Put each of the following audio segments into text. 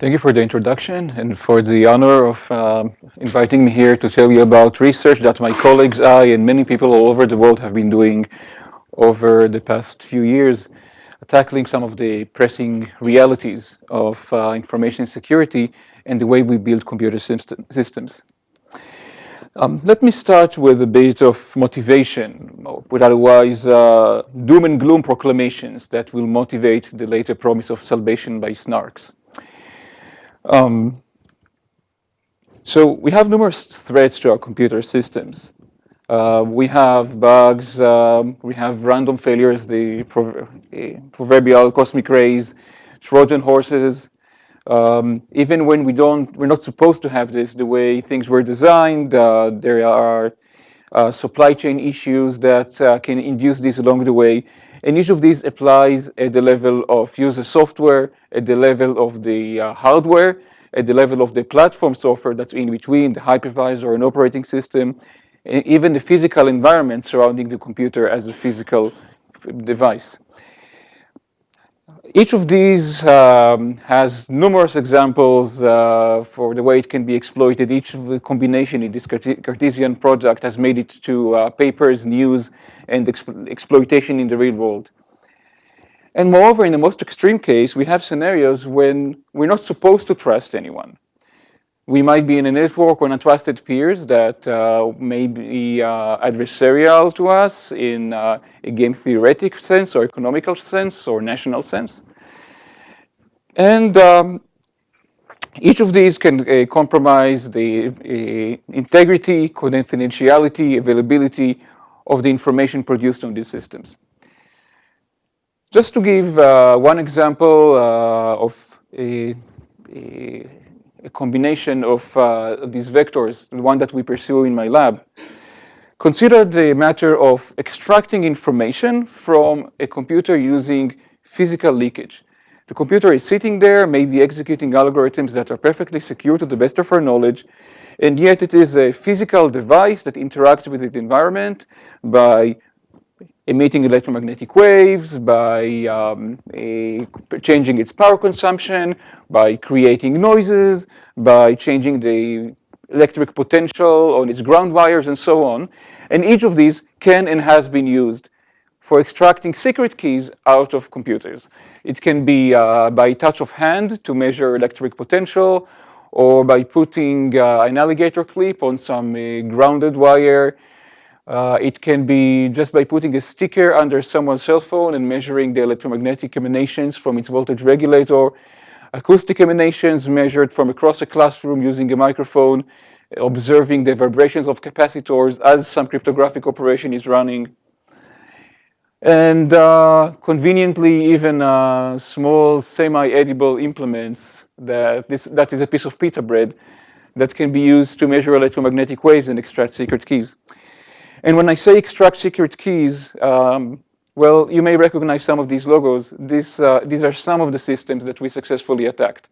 Thank you for the introduction and for the honor of inviting me here to tell you about research that my colleagues, I, and many people all over the world have been doing over the past few years, tackling some of the pressing realities of information security and the way we build computer systems. Let me start with a bit of motivation, with otherwise doom and gloom proclamations that will motivate the later promise of salvation by Snarks. So we have numerous threats to our computer systems. We have bugs, we have random failures, the proverbial cosmic rays, Trojan horses. Even when we're not supposed to have this, the way things were designed, there are supply chain issues that can induce this along the way. And each of these applies at the level of user software, at the level of the hardware, at the level of the platform software that's in between, the hypervisor and operating system, and even the physical environment surrounding the computer as a physical device. Each of these has numerous examples for the way it can be exploited. Each of the combination in this Cartesian project has made it to papers, news, and exploitation in the real world. And moreover, in the most extreme case, we have scenarios when we're not supposed to trust anyone. We might be in a network on untrusted peers that may be adversarial to us in a game theoretic sense or economical sense or national sense. And each of these can compromise the integrity, confidentiality, availability of the information produced on these systems. Just to give one example of a combination of these vectors, the one that we pursue in my lab, consider the matter of extracting information from a computer using physical leakage. The computer is sitting there, maybe executing algorithms that are perfectly secure to the best of our knowledge, and yet it is a physical device that interacts with the environment by emitting electromagnetic waves, by changing its power consumption, by creating noises, by changing the electric potential on its ground wires, and so on. And each of these can and has been used for extracting secret keys out of computers. It can be by touch of hand to measure electric potential, or by putting an alligator clip on some grounded wire. It can be just by putting a sticker under someone's cell phone and measuring the electromagnetic emanations from its voltage regulator, acoustic emanations measured from across a classroom using a microphone, observing the vibrations of capacitors as some cryptographic operation is running. And conveniently, even small semi-edible implements that is a piece of pita bread that can be used to measure electromagnetic waves and extract secret keys. And when I say extract secret keys, well, you may recognize some of these logos. These are some of the systems that we successfully attacked.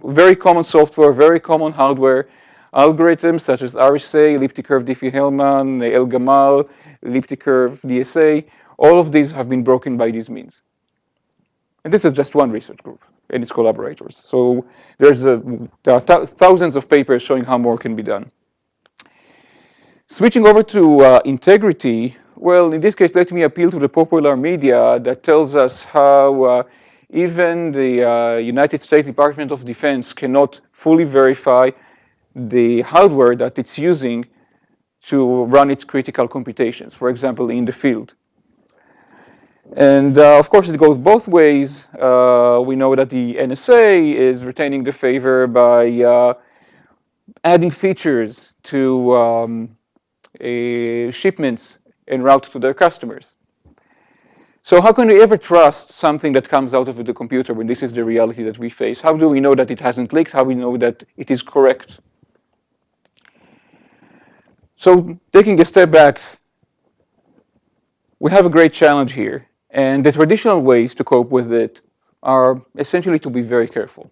Very common software, very common hardware, algorithms such as RSA, elliptic curve Diffie-Hellman, El-Gamal, elliptic curve DSA, all of these have been broken by these means. And this is just one research group and its collaborators. So there are thousands of papers showing how more can be done. Switching over to integrity, well, in this case, let me appeal to the popular media that tells us how even the United States Department of Defense cannot fully verify the hardware that it's using to run its critical computations, for example, in the field. And of course, it goes both ways. We know that the NSA is retaining the favor by adding features to shipments en route to their customers. So how can we ever trust something that comes out of the computer when this is the reality that we face? How do we know that it hasn't leaked? How do we know that it is correct? So taking a step back, we have a great challenge here. And the traditional ways to cope with it are essentially to be very careful.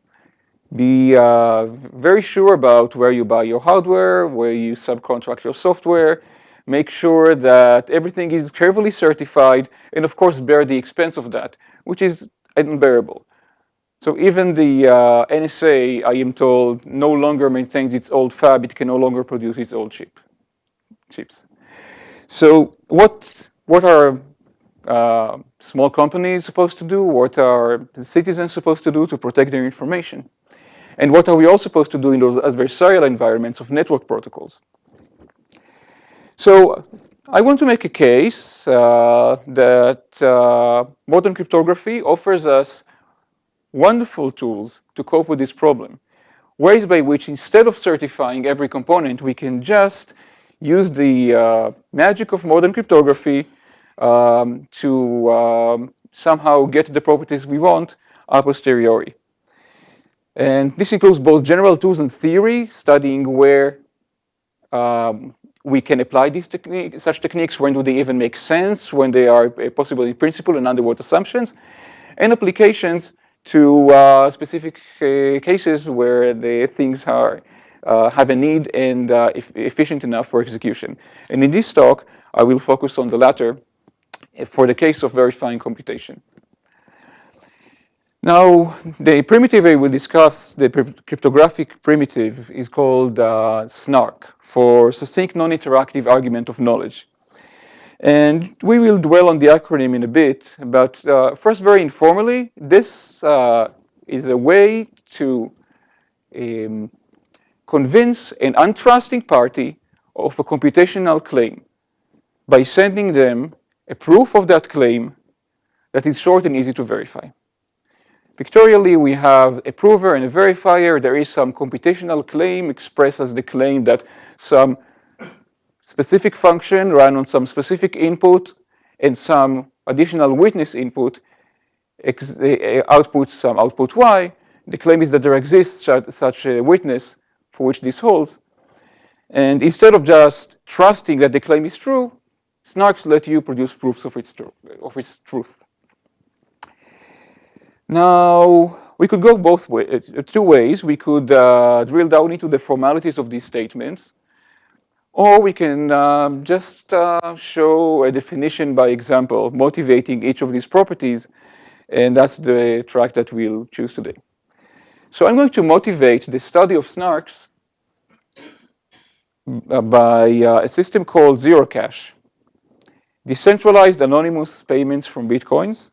Be very sure about where you buy your hardware, where you subcontract your software. Make sure that everything is carefully certified, and of course bear the expense of that, which is unbearable. So even the NSA, I am told, no longer maintains its old fab. It can no longer produce its old chips. So what are small companies supposed to do? What are the citizens supposed to do to protect their information? And what are we all supposed to do in those adversarial environments of network protocols? So I want to make a case that modern cryptography offers us wonderful tools to cope with this problem. Ways by which, instead of certifying every component, we can just use the magic of modern cryptography to somehow get the properties we want a posteriori. And this includes both general tools and theory, studying where we can apply these such techniques, when do they even make sense, when they are possible in principle and under what assumptions, and applications to specific cases where the things are have a need and efficient enough for execution. And in this talk, I will focus on the latter for the case of verifying computation. Now, the primitive I will discuss, the cryptographic primitive, is called SNARK, for Succinct Non-Interactive Argument of Knowledge. And we will dwell on the acronym in a bit, but first, very informally, this is a way to convince an untrusting party of a computational claim by sending them a proof of that claim that is short and easy to verify. Pictorially, we have a prover and a verifier. There is some computational claim expressed as the claim that some specific function run on some specific input and some additional witness input outputs some output y. The claim is that there exists such a witness for which this holds. And instead of just trusting that the claim is true, SNARKs let you produce proofs of its truth. Now, we could go both ways, two ways. We could drill down into the formalities of these statements, or we can just show a definition by example, motivating each of these properties, and that's the track that we'll choose today. So I'm going to motivate the study of SNARKs by a system called ZeroCash, decentralized anonymous payments from Bitcoins.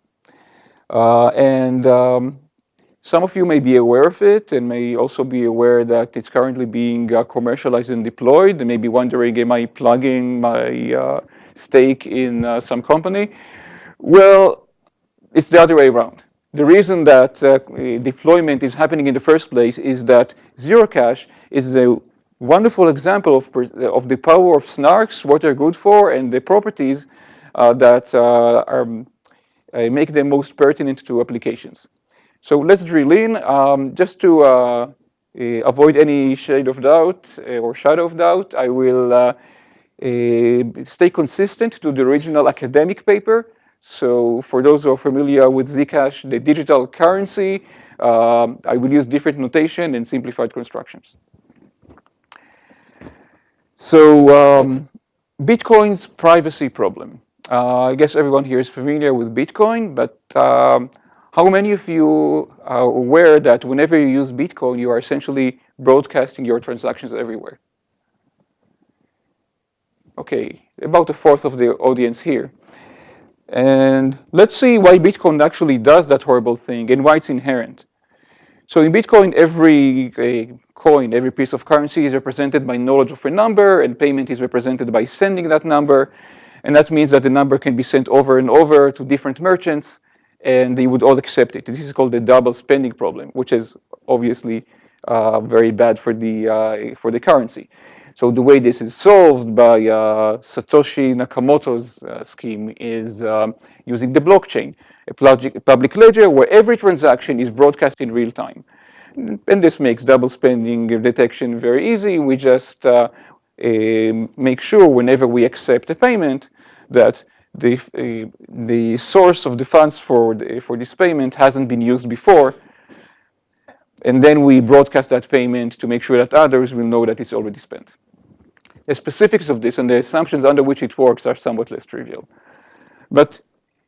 Some of you may be aware of it and may also be aware that it's currently being commercialized and deployed. They may be wondering, am I plugging my stake in some company? Well, it's the other way around. The reason that deployment is happening in the first place is that ZeroCash is a wonderful example of the power of SNARKs, what they're good for, and the properties that make them most pertinent to applications. So let's drill in. Just to avoid any shade of doubt or shadow of doubt, I will stay consistent to the original academic paper. So for those who are familiar with zkSNARK, the digital currency, I will use different notation and simplified constructions. So Bitcoin's privacy problem. I guess everyone here is familiar with Bitcoin, but how many of you are aware that whenever you use Bitcoin, you are essentially broadcasting your transactions everywhere? Okay, about a fourth of the audience here. And let's see why Bitcoin actually does that horrible thing and why it's inherent. So in Bitcoin, every coin, every piece of currency is represented by knowledge of a number, and payment is represented by sending that number. And that means that the number can be sent over and over to different merchants, and they would all accept it. This is called the double spending problem, which is obviously very bad for the currency. So the way this is solved by Satoshi Nakamoto's scheme is using the blockchain, a public ledger where every transaction is broadcast in real time. And this makes double spending detection very easy. We just make sure whenever we accept a payment that the source of the funds for this payment hasn't been used before. And then we broadcast that payment to make sure that others will know that it's already spent. The specifics of this and the assumptions under which it works are somewhat less trivial. But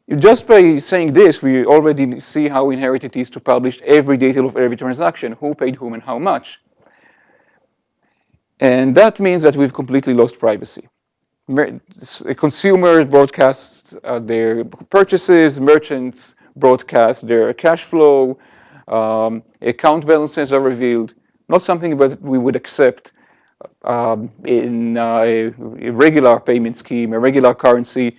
Just by saying this, we already see how inherent it is to publish every detail of every transaction, who paid whom and how much. And that means that we've completely lost privacy. Consumers broadcast their purchases, merchants broadcast their cash flow, account balances are revealed, not something that we would accept in a regular payment scheme, a regular currency,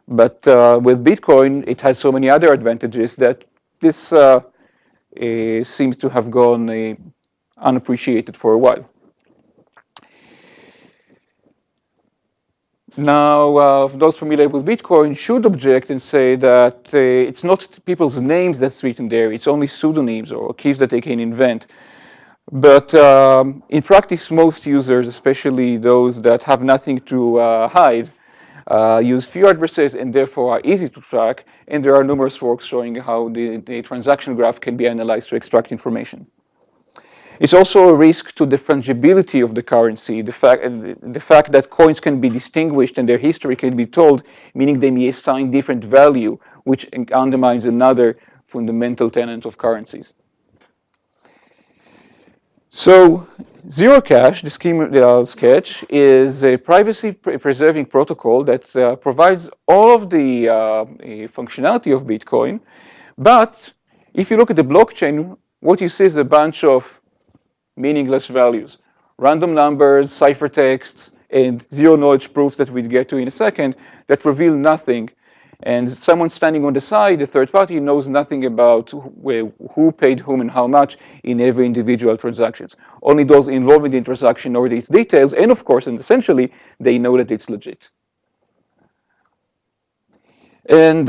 but with Bitcoin, it has so many other advantages that this seems to have gone unappreciated for a while. Now, those familiar with Bitcoin should object and say that it's not people's names that's written there, it's only pseudonyms or keys that they can invent. But in practice, most users, especially those that have nothing to hide, use few addresses and therefore are easy to track, and there are numerous works showing how the transaction graph can be analyzed to extract information. It's also a risk to the fungibility of the currency, the fact that coins can be distinguished and their history can be told, meaning they may assign different value, which undermines another fundamental tenet of currencies. So Zero Cash, the scheme I'll sketch, is a privacy-preserving protocol that provides all of the functionality of Bitcoin, but if you look at the blockchain, what you see is a bunch of meaningless values, random numbers, ciphertexts, and zero-knowledge proofs that we'll get to in a second that reveal nothing. And someone standing on the side, a third party, knows nothing about who paid whom and how much in every individual transactions. Only those involved in the transaction know its details, and of course, and essentially, they know that it's legit. And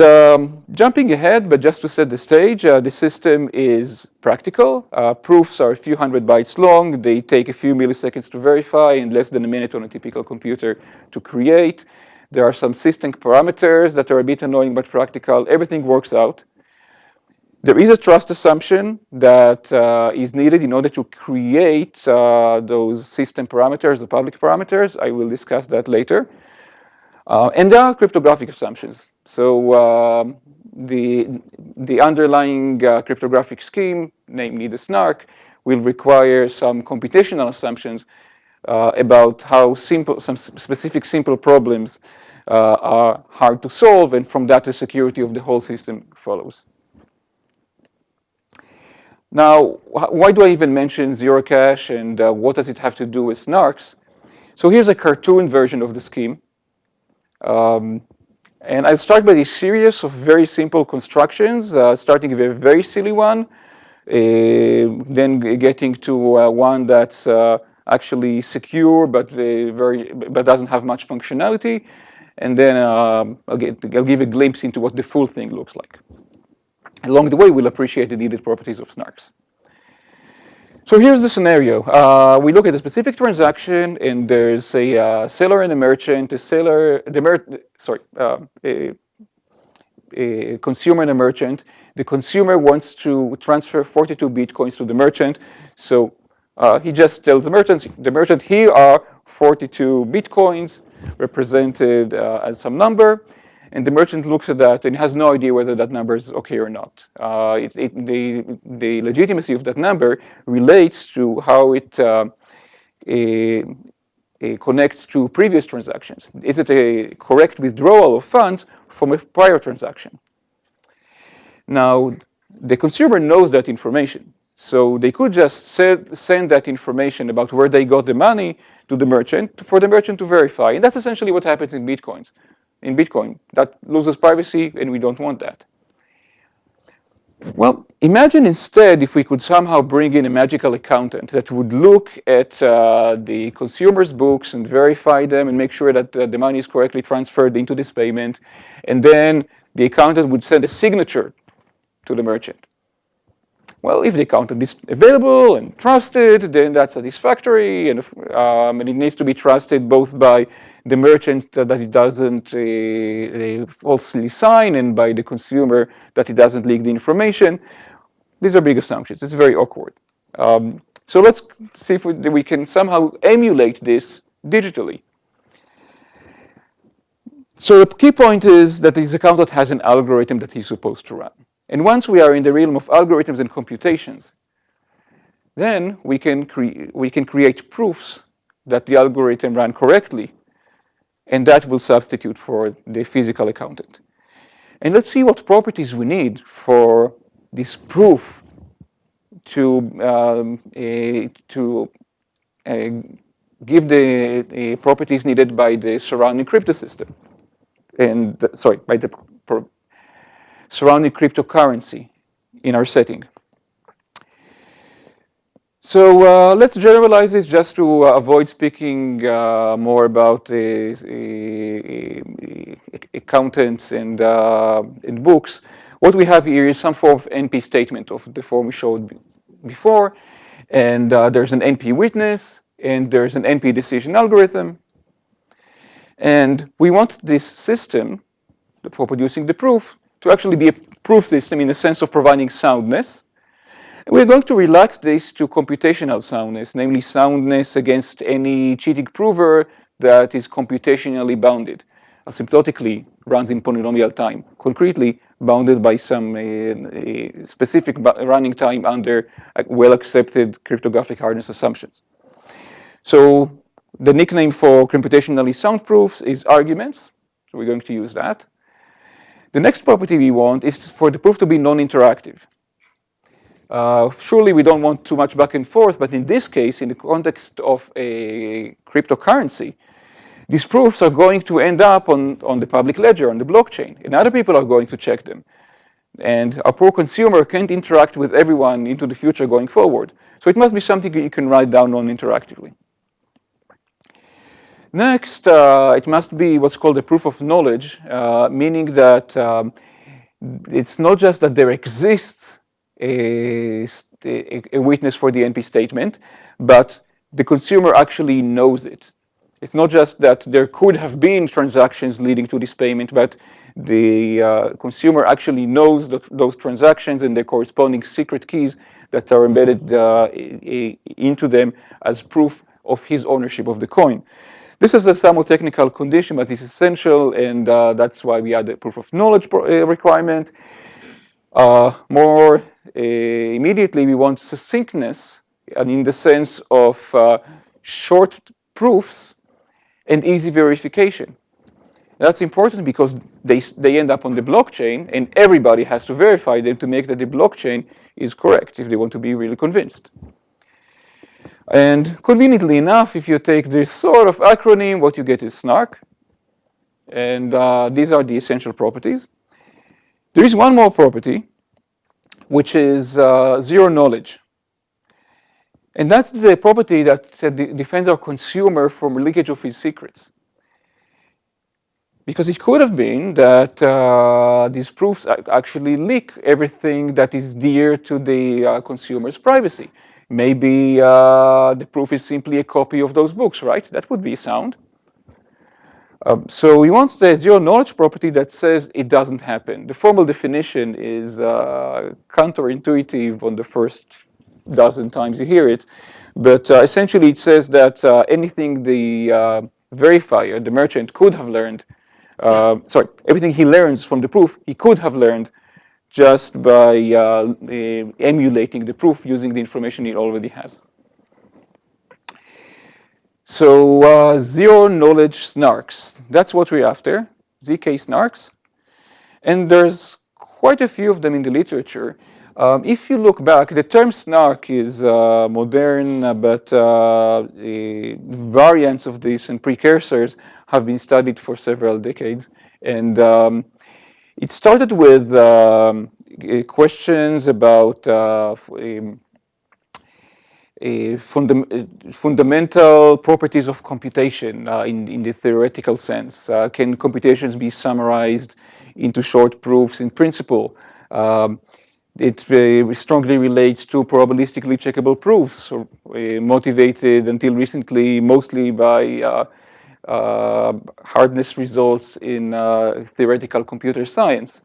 jumping ahead, but just to set the stage, the system is practical. Proofs are a few hundred bytes long. They take a few milliseconds to verify and less than a minute on a typical computer to create. There are some system parameters that are a bit annoying but practical. Everything works out. There is a trust assumption that is needed in order to create those system parameters, the public parameters. I will discuss that later. And there are cryptographic assumptions. So the underlying cryptographic scheme, namely the SNARK, will require some computational assumptions about how some specific simple problems are hard to solve, and from that the security of the whole system follows. Now, why do I even mention Zero Cash, and what does it have to do with Snarks? So here's a cartoon version of the scheme. And I'll start by a series of very simple constructions, starting with a very silly one, then getting to one that's actually secure but doesn't have much functionality, and then I'll give a glimpse into what the full thing looks like. Along the way, we'll appreciate the needed properties of Snarks. So here's the scenario. We look at a specific transaction, and there's a seller and a merchant. A consumer and a merchant. The consumer wants to transfer 42 bitcoins to the merchant, so he just tells the merchant, here are 42 bitcoins represented as some number. And the merchant looks at that and has no idea whether that number is okay or not. The legitimacy of that number relates to how it connects to previous transactions. Is it a correct withdrawal of funds from a prior transaction? Now, the consumer knows that information. So they could just send that information about where they got the money to the merchant for the merchant to verify. And that's essentially what happens in Bitcoin. That loses privacy, and we don't want that. Well, imagine instead if we could somehow bring in a magical accountant that would look at the consumer's books and verify them and make sure that the money is correctly transferred into this payment, and then the accountant would send a signature to the merchant. Well, if the accountant is available and trusted, then that's satisfactory, and it needs to be trusted both by the merchant that it doesn't falsely sign, and by the consumer that it doesn't leak the information. These are big assumptions. It's very awkward. So let's see if we can somehow emulate this digitally. So the key point is that this accountant has an algorithm that he's supposed to run. And once we are in the realm of algorithms and computations, then we can create proofs that the algorithm ran correctly, and that will substitute for the physical accountant. And let's see what properties we need for this proof to give the properties needed by the surrounding crypto system, and by the surrounding cryptocurrency in our setting. So let's generalize this just to avoid speaking more about accountants and books. What we have here is some form of NP statement of the form we showed before, and there's an NP witness, and there's an NP decision algorithm. And we want this system for producing the proof to actually be a proof system in the sense of providing soundness. We're going to relax this to computational soundness, namely soundness against any cheating prover that is computationally bounded, asymptotically runs in polynomial time, concretely bounded by some specific running time under well-accepted cryptographic hardness assumptions. So the nickname for computationally sound proofs is arguments, so we're going to use that. The next property we want is for the proof to be non-interactive. Surely we don't want too much back and forth, but in this case, in the context of a cryptocurrency, these proofs are going to end up on the public ledger, on the blockchain, and other people are going to check them. And a poor consumer can't interact with everyone into the future going forward. So it must be something you can write down non-interactively. Next, it must be what's called a proof of knowledge, meaning that it's not just that there exists a witness for the NP statement, but the consumer actually knows it. It's not just that there could have been transactions leading to this payment, but the consumer actually knows those transactions and the corresponding secret keys that are embedded into them as proof of his ownership of the coin. This is a somewhat technical condition, but it's essential, and that's why we add the proof of knowledge requirement. More immediately, we want succinctness, and in the sense of short proofs and easy verification. That's important because they end up on the blockchain, and everybody has to verify them to make that the blockchain is correct if they want to be really convinced. And conveniently enough, if you take this sort of acronym, what you get is SNARK. And these are the essential properties. There is one more property, which is zero knowledge. And that's the property that defends our consumer from leakage of his secrets. Because it could have been that these proofs actually leak everything that is dear to the consumer's privacy. Maybe the proof is simply a copy of those books, right? That would be sound. So we want the zero knowledge property that says it doesn't happen. The formal definition is counterintuitive on the first dozen times you hear it. But essentially it says that anything the verifier, the merchant, could have learned, everything he learns from the proof, he could have learned just by emulating the proof using the information he already has. So zero knowledge snarks, that's what we're after, zkSNARKs. And there's quite a few of them in the literature. If you look back, the term SNARK is modern, but variants of this and precursors have been studied for several decades. And it started with questions about fundamental properties of computation in the theoretical sense. Can computations be summarized into short proofs in principle? It strongly relates to probabilistically checkable proofs, motivated until recently mostly by hardness results in theoretical computer science.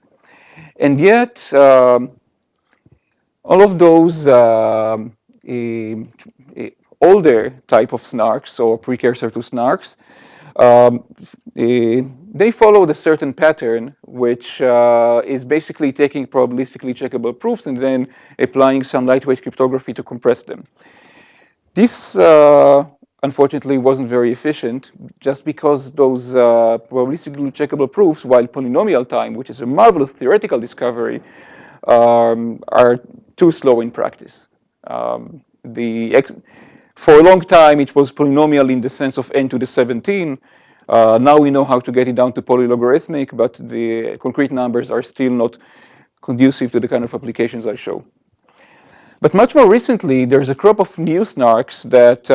And yet, all of those older type of SNARKs or precursor to SNARKs They followed a certain pattern, which is basically taking probabilistically checkable proofs and then applying some lightweight cryptography to compress them. This, unfortunately, wasn't very efficient, just because those probabilistically checkable proofs, while polynomial time, which is a marvelous theoretical discovery, are too slow in practice. For a long time, it was polynomial in the sense of n to the 17. Now we know how to get it down to polylogarithmic, but the concrete numbers are still not conducive to the kind of applications I show. But much more recently, there's a crop of new SNARKs that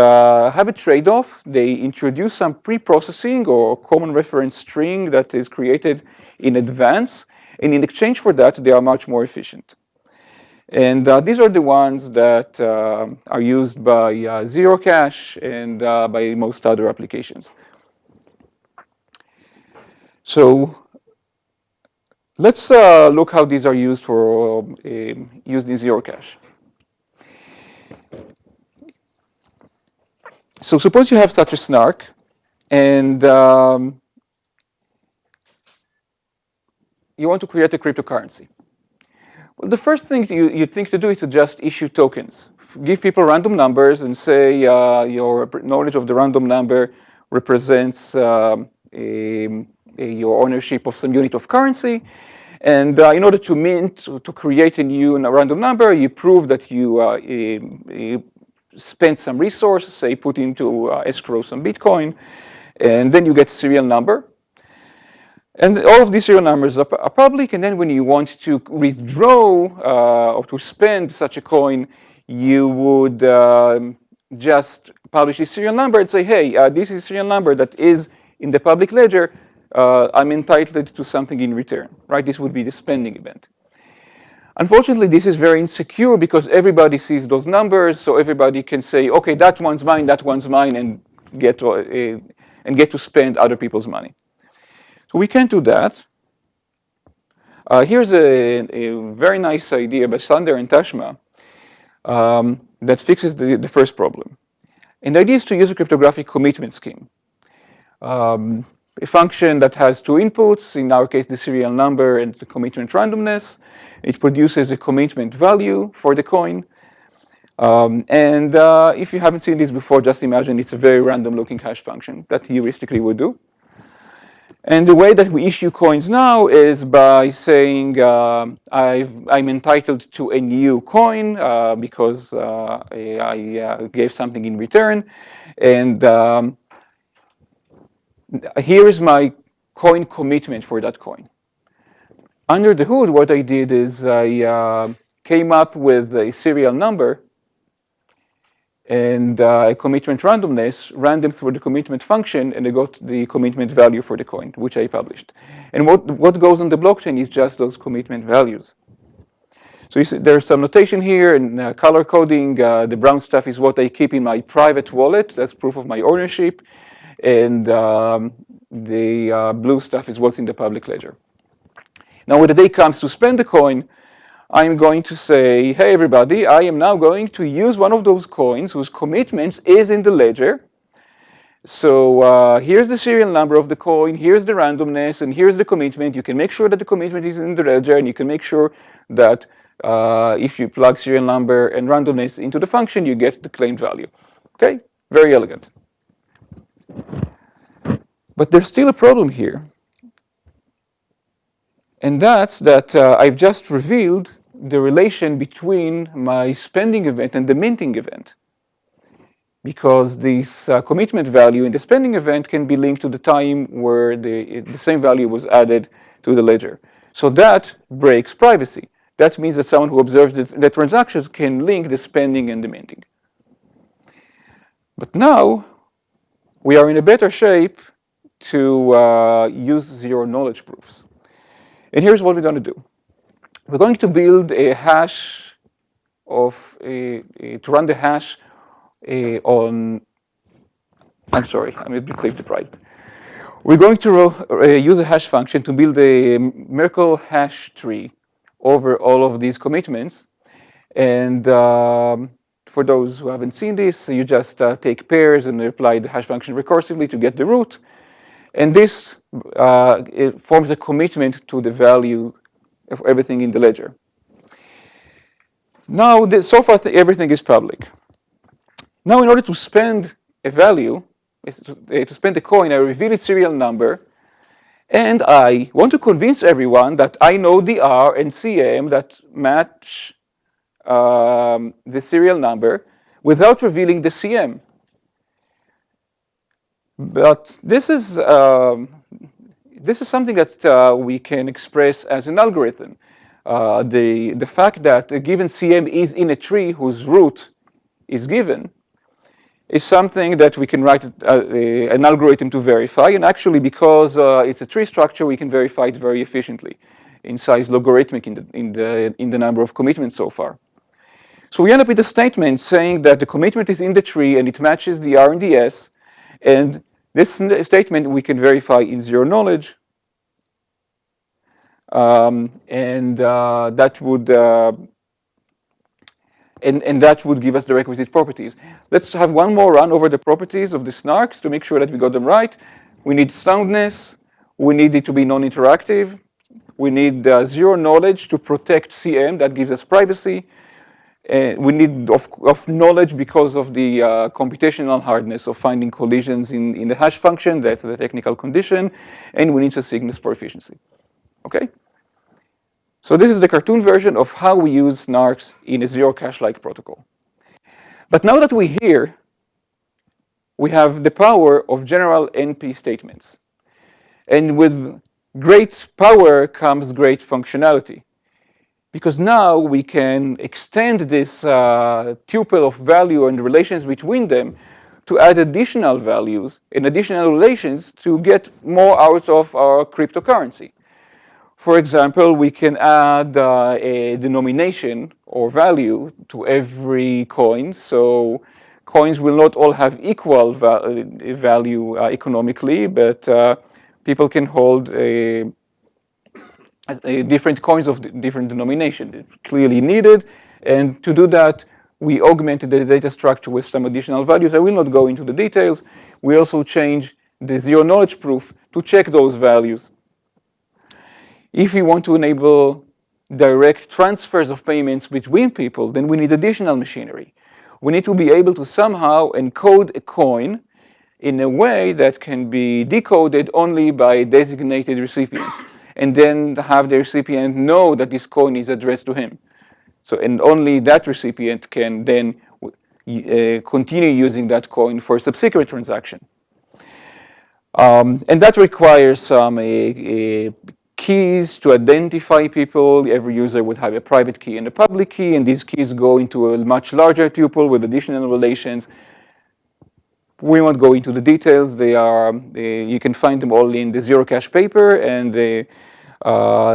have a trade-off. They introduce some pre-processing or common reference string that is created in advance. And in exchange for that, they are much more efficient. And these are the ones that are used by zerocache and by most other applications. So let's look how these are used for used in zerocache. So suppose you have such a SNARK, and you want to create a cryptocurrency. Well, the first thing you think to do is to just issue tokens. Give people random numbers and say your knowledge of the random number represents your ownership of some unit of currency. And in order to mint, to create a new random number, you prove that you spend some resource, say put into escrow some Bitcoin, and then you get a serial number. And all of these serial numbers are public, and then when you want to withdraw or to spend such a coin, you would just publish a serial number and say, hey, this is a serial number that is in the public ledger. I'm entitled to something in return, right? This would be the spending event. Unfortunately, this is very insecure because everybody sees those numbers, so everybody can say, okay, that one's mine, and get to spend other people's money. So we can't do that. Here's a very nice idea by Sander and Tashma that fixes the first problem. And the idea is to use a cryptographic commitment scheme. A function that has two inputs, in our case, the serial number and the commitment randomness. It produces a commitment value for the coin. And if you haven't seen this before, just imagine it's a very random looking hash function that heuristically would do. And the way that we issue coins now is by saying I'm entitled to a new coin because I gave something in return. And here is my coin commitment for that coin. Under the hood, what I did is I came up with a serial number and a commitment randomness, ran them through the commitment function, and I got the commitment value for the coin, which I published. And what goes on the blockchain is just those commitment values. So you see, there's some notation here and color coding. The brown stuff is what I keep in my private wallet. That's proof of my ownership. And the blue stuff is what's in the public ledger. Now, when the day comes to spend the coin, I'm going to say, hey, everybody, I am now going to use one of those coins whose commitments is in the ledger. So here's the serial number of the coin, here's the randomness, and here's the commitment. You can make sure that the commitment is in the ledger, and you can make sure that if you plug serial number and randomness into the function, you get the claimed value. Okay, very elegant. But there's still a problem here. And that's that I've just revealed the relation between my spending event and the minting event. Because this commitment value in the spending event can be linked to the time where the same value was added to the ledger. So that breaks privacy. That means that someone who observes the transactions can link the spending and the minting. But now we are in a better shape to use zero knowledge proofs. And here's what we're going to do. We're going to build a hash of, to run the hash on, I'm sorry, I'm a bit sleep deprived. We're going to use a hash function to build a Merkle hash tree over all of these commitments. And for those who haven't seen this, you just take pairs and apply the hash function recursively to get the root. And this it forms a commitment to the value of everything in the ledger. Now, so far everything is public. Now, in order to spend a value, to spend a coin, I reveal its serial number, and I want to convince everyone that I know the R and CM that match the serial number without revealing the CM. But this is something that we can express as an algorithm. The fact that a given CM is in a tree whose root is given is something that we can write an algorithm to verify. And actually, because it's a tree structure, we can verify it very efficiently in size logarithmic in the number of commitments so far. So we end up with a statement saying that the commitment is in the tree and it matches the R and the S. And this statement we can verify in zero knowledge. That would give us the requisite properties. Let's have one more run over the properties of the SNARKs to make sure that we got them right. We need soundness. We need it to be non-interactive. We need zero knowledge to protect CM. That gives us privacy. We need of knowledge because of the computational hardness of finding collisions in the hash function. That's the technical condition. And we need succinctness for efficiency. Okay? So this is the cartoon version of how we use SNARKs in a zero cache-like protocol. But now that we're here, we have the power of general NP statements. And with great power comes great functionality. Because now we can extend this tuple of value and relations between them to add additional values and additional relations to get more out of our cryptocurrency. For example, we can add a denomination or value to every coin. So coins will not all have equal value economically, but people can hold different coins of different denomination. It's clearly needed. And to do that, we augmented the data structure with some additional values. I will not go into the details. We also change the zero knowledge proof to check those values. If we want to enable direct transfers of payments between people, then we need additional machinery. We need to be able to somehow encode a coin in a way that can be decoded only by designated recipients, and then have the recipient know that this coin is addressed to him. So, and only that recipient can then continue using that coin for a subsequent transaction. And that requires some keys to identify people. Every user would have a private key and a public key, and these keys go into a much larger tuple with additional relations. We won't go into the details. They are, you can find them all in the zero cache paper and the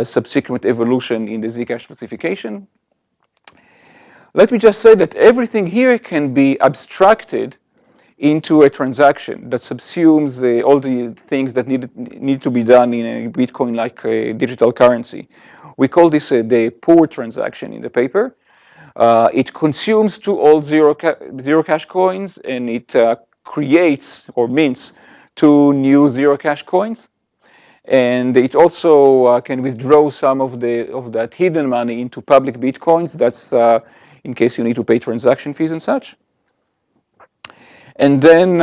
subsequent evolution in the zcash specification. Let me just say that everything here can be abstracted into a transaction that subsumes all the things that need to be done in a Bitcoin-like digital currency. We call this the poor transaction in the paper. It consumes two old zero cache coins, and it creates or mints two new zero cache coins. And it also can withdraw some of that hidden money into public Bitcoins. That's in case you need to pay transaction fees and such. And then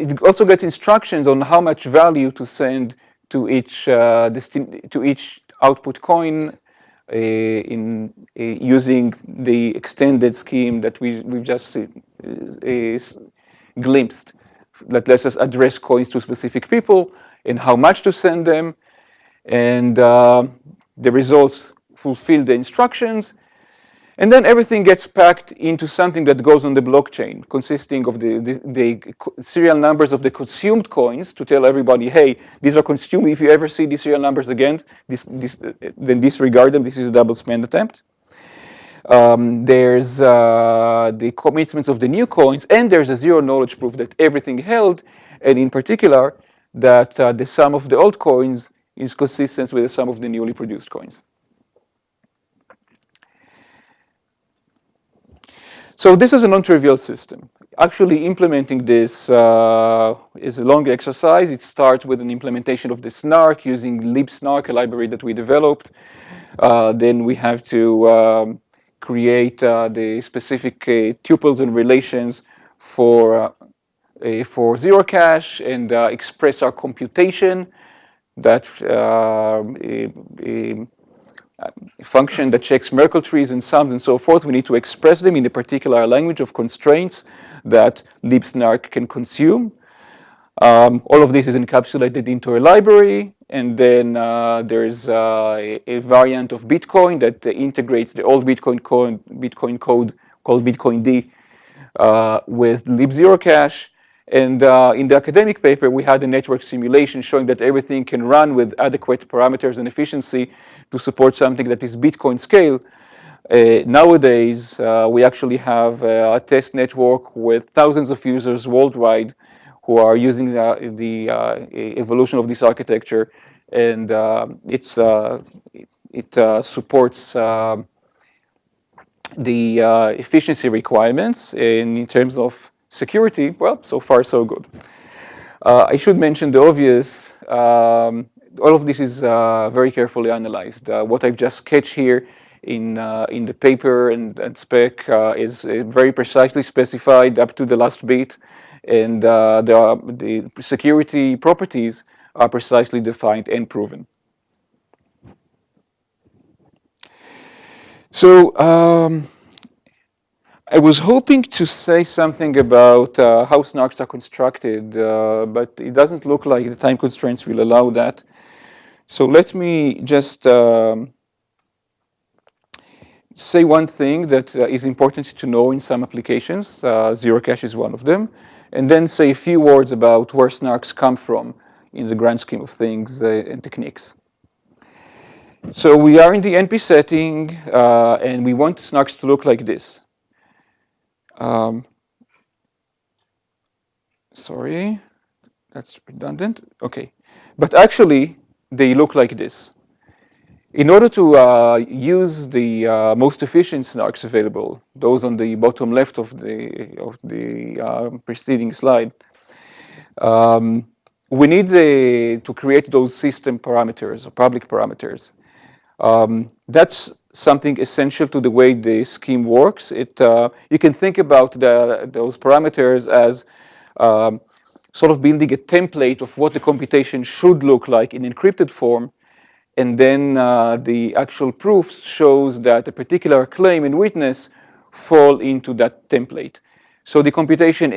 it also gets instructions on how much value to send to each output coin using the extended scheme that we've just glimpsed, that lets us address coins to specific people and how much to send them. And the results fulfill the instructions. And then everything gets packed into something that goes on the blockchain, consisting of the serial numbers of the consumed coins to tell everybody, hey, these are consumed. If you ever see these serial numbers again, then disregard them. This is a double spend attempt. There's the commitments of the new coins, and there's a zero knowledge proof that everything held, and in particular, that the sum of the old coins is consistent with the sum of the newly produced coins. So this is a non-trivial system. Actually implementing this is a long exercise. It starts with an implementation of the SNARK using libSNARK, a library that we developed. Then we have to create the specific tuples and relations for zero cache and express our computation, that function that checks Merkle trees and sums and so forth. We need to express them in a particular language of constraints that libSNARK can consume. All of this is encapsulated into a library, and then there's a variant of Bitcoin that integrates the old Bitcoin code called Bitcoin D with libzerocache. And in the academic paper, we had a network simulation showing that everything can run with adequate parameters and efficiency to support something that is Bitcoin scale. Nowadays, we actually have a test network with thousands of users worldwide who are using the evolution of this architecture, and it supports the efficiency requirements. And in terms of security, well, so far so good. I should mention the obvious. All of this is very carefully analyzed. What I've just sketched here in the paper and spec is very precisely specified up to the last bit, and the security properties are precisely defined and proven. So I was hoping to say something about how SNARKs are constructed, but it doesn't look like the time constraints will allow that. So let me just say one thing that is important to know in some applications. Zero cache is one of them. And then say a few words about where SNARKs come from in the grand scheme of things and techniques. So we are in the NP setting, and we want SNARKs to look like this. Sorry, that's redundant. Okay, but actually they look like this. In order to use the most efficient SNARKs available, those on the bottom left of the preceding slide, we need to create those system parameters or public parameters. That's something essential to the way the scheme works. You can think about those parameters as sort of building a template of what the computation should look like in encrypted form, and then the actual proofs shows that a particular claim and witness fall into that template. So the computation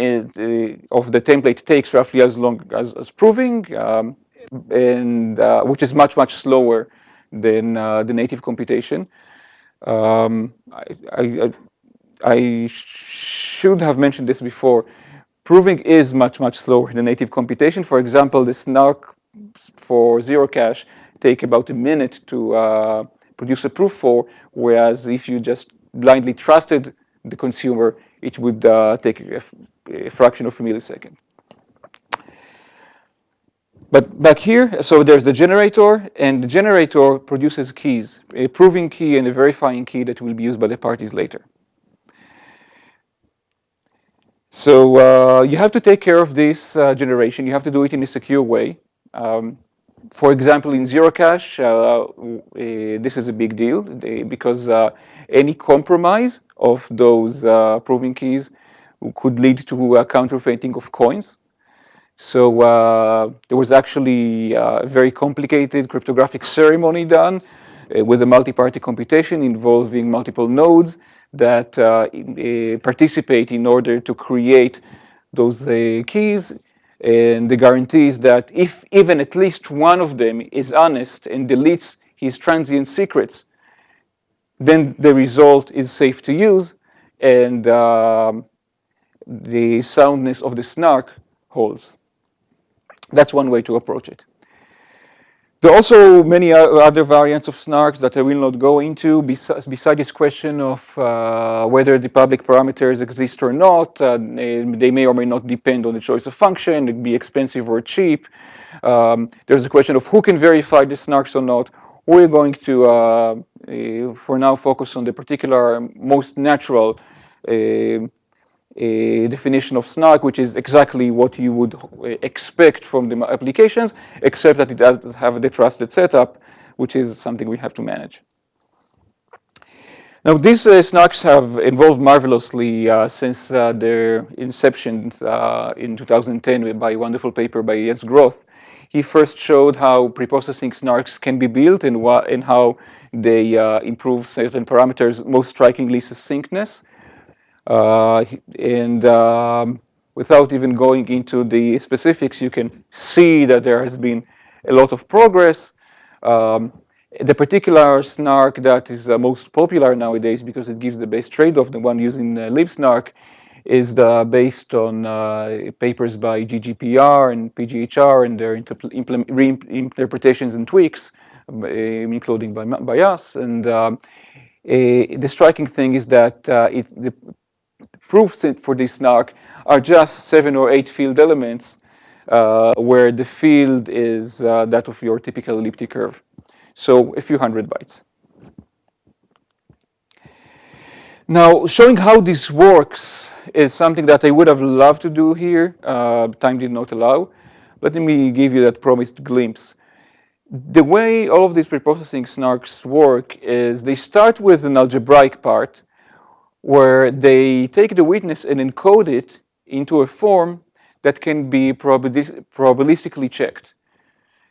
of the template takes roughly as long as proving, and which is much, much slower than the native computation. I should have mentioned this before. Proving is much, much slower than native computation. For example, the SNARK for zero cache take about a minute to produce a proof for, whereas if you just blindly trusted the consumer, it would take a fraction of a millisecond. But back here, so there's the generator, and the generator produces keys, a proving key and a verifying key that will be used by the parties later. So you have to take care of this generation. You have to do it in a secure way. For example, in zero cache, this is a big deal because any compromise of those proving keys could lead to counterfeiting of coins. So there was actually a very complicated cryptographic ceremony done with a multi-party computation involving multiple nodes that participate in order to create those keys. And the guarantee is that if even at least one of them is honest and deletes his transient secrets, then the result is safe to use, and the soundness of the SNARK holds. That's one way to approach it. There are also many other variants of SNARKs that I will not go into, besides this question of whether the public parameters exist or not. They may or may not depend on the choice of function, it'd be expensive or cheap. There's a question of who can verify the SNARKs or not. We're going to, for now, focus on the particular, most natural definition of SNARK, which is exactly what you would expect from the applications, except that it doesn't have the trusted setup, which is something we have to manage. Now, these SNARKs have evolved marvelously since their inception in 2010 by a wonderful paper by Jens Groth. He first showed how preprocessing SNARKs can be built and how they improve certain parameters, most strikingly succinctness. Without even going into the specifics, you can see that there has been a lot of progress. The particular SNARK that is most popular nowadays because it gives the best trade-off, the one using libSNARK, is based on papers by GGPR and PGHR and their reinterpretations and tweaks, including by us. And the striking thing is that the proofs for this SNARK are just 7 or 8 field elements where the field is that of your typical elliptic curve. So a few hundred bytes. Now, showing how this works is something that I would have loved to do here. Time did not allow. Let me give you that promised glimpse. The way all of these preprocessing SNARKs work is they start with an algebraic part where they take the witness and encode it into a form that can be probabilistically checked.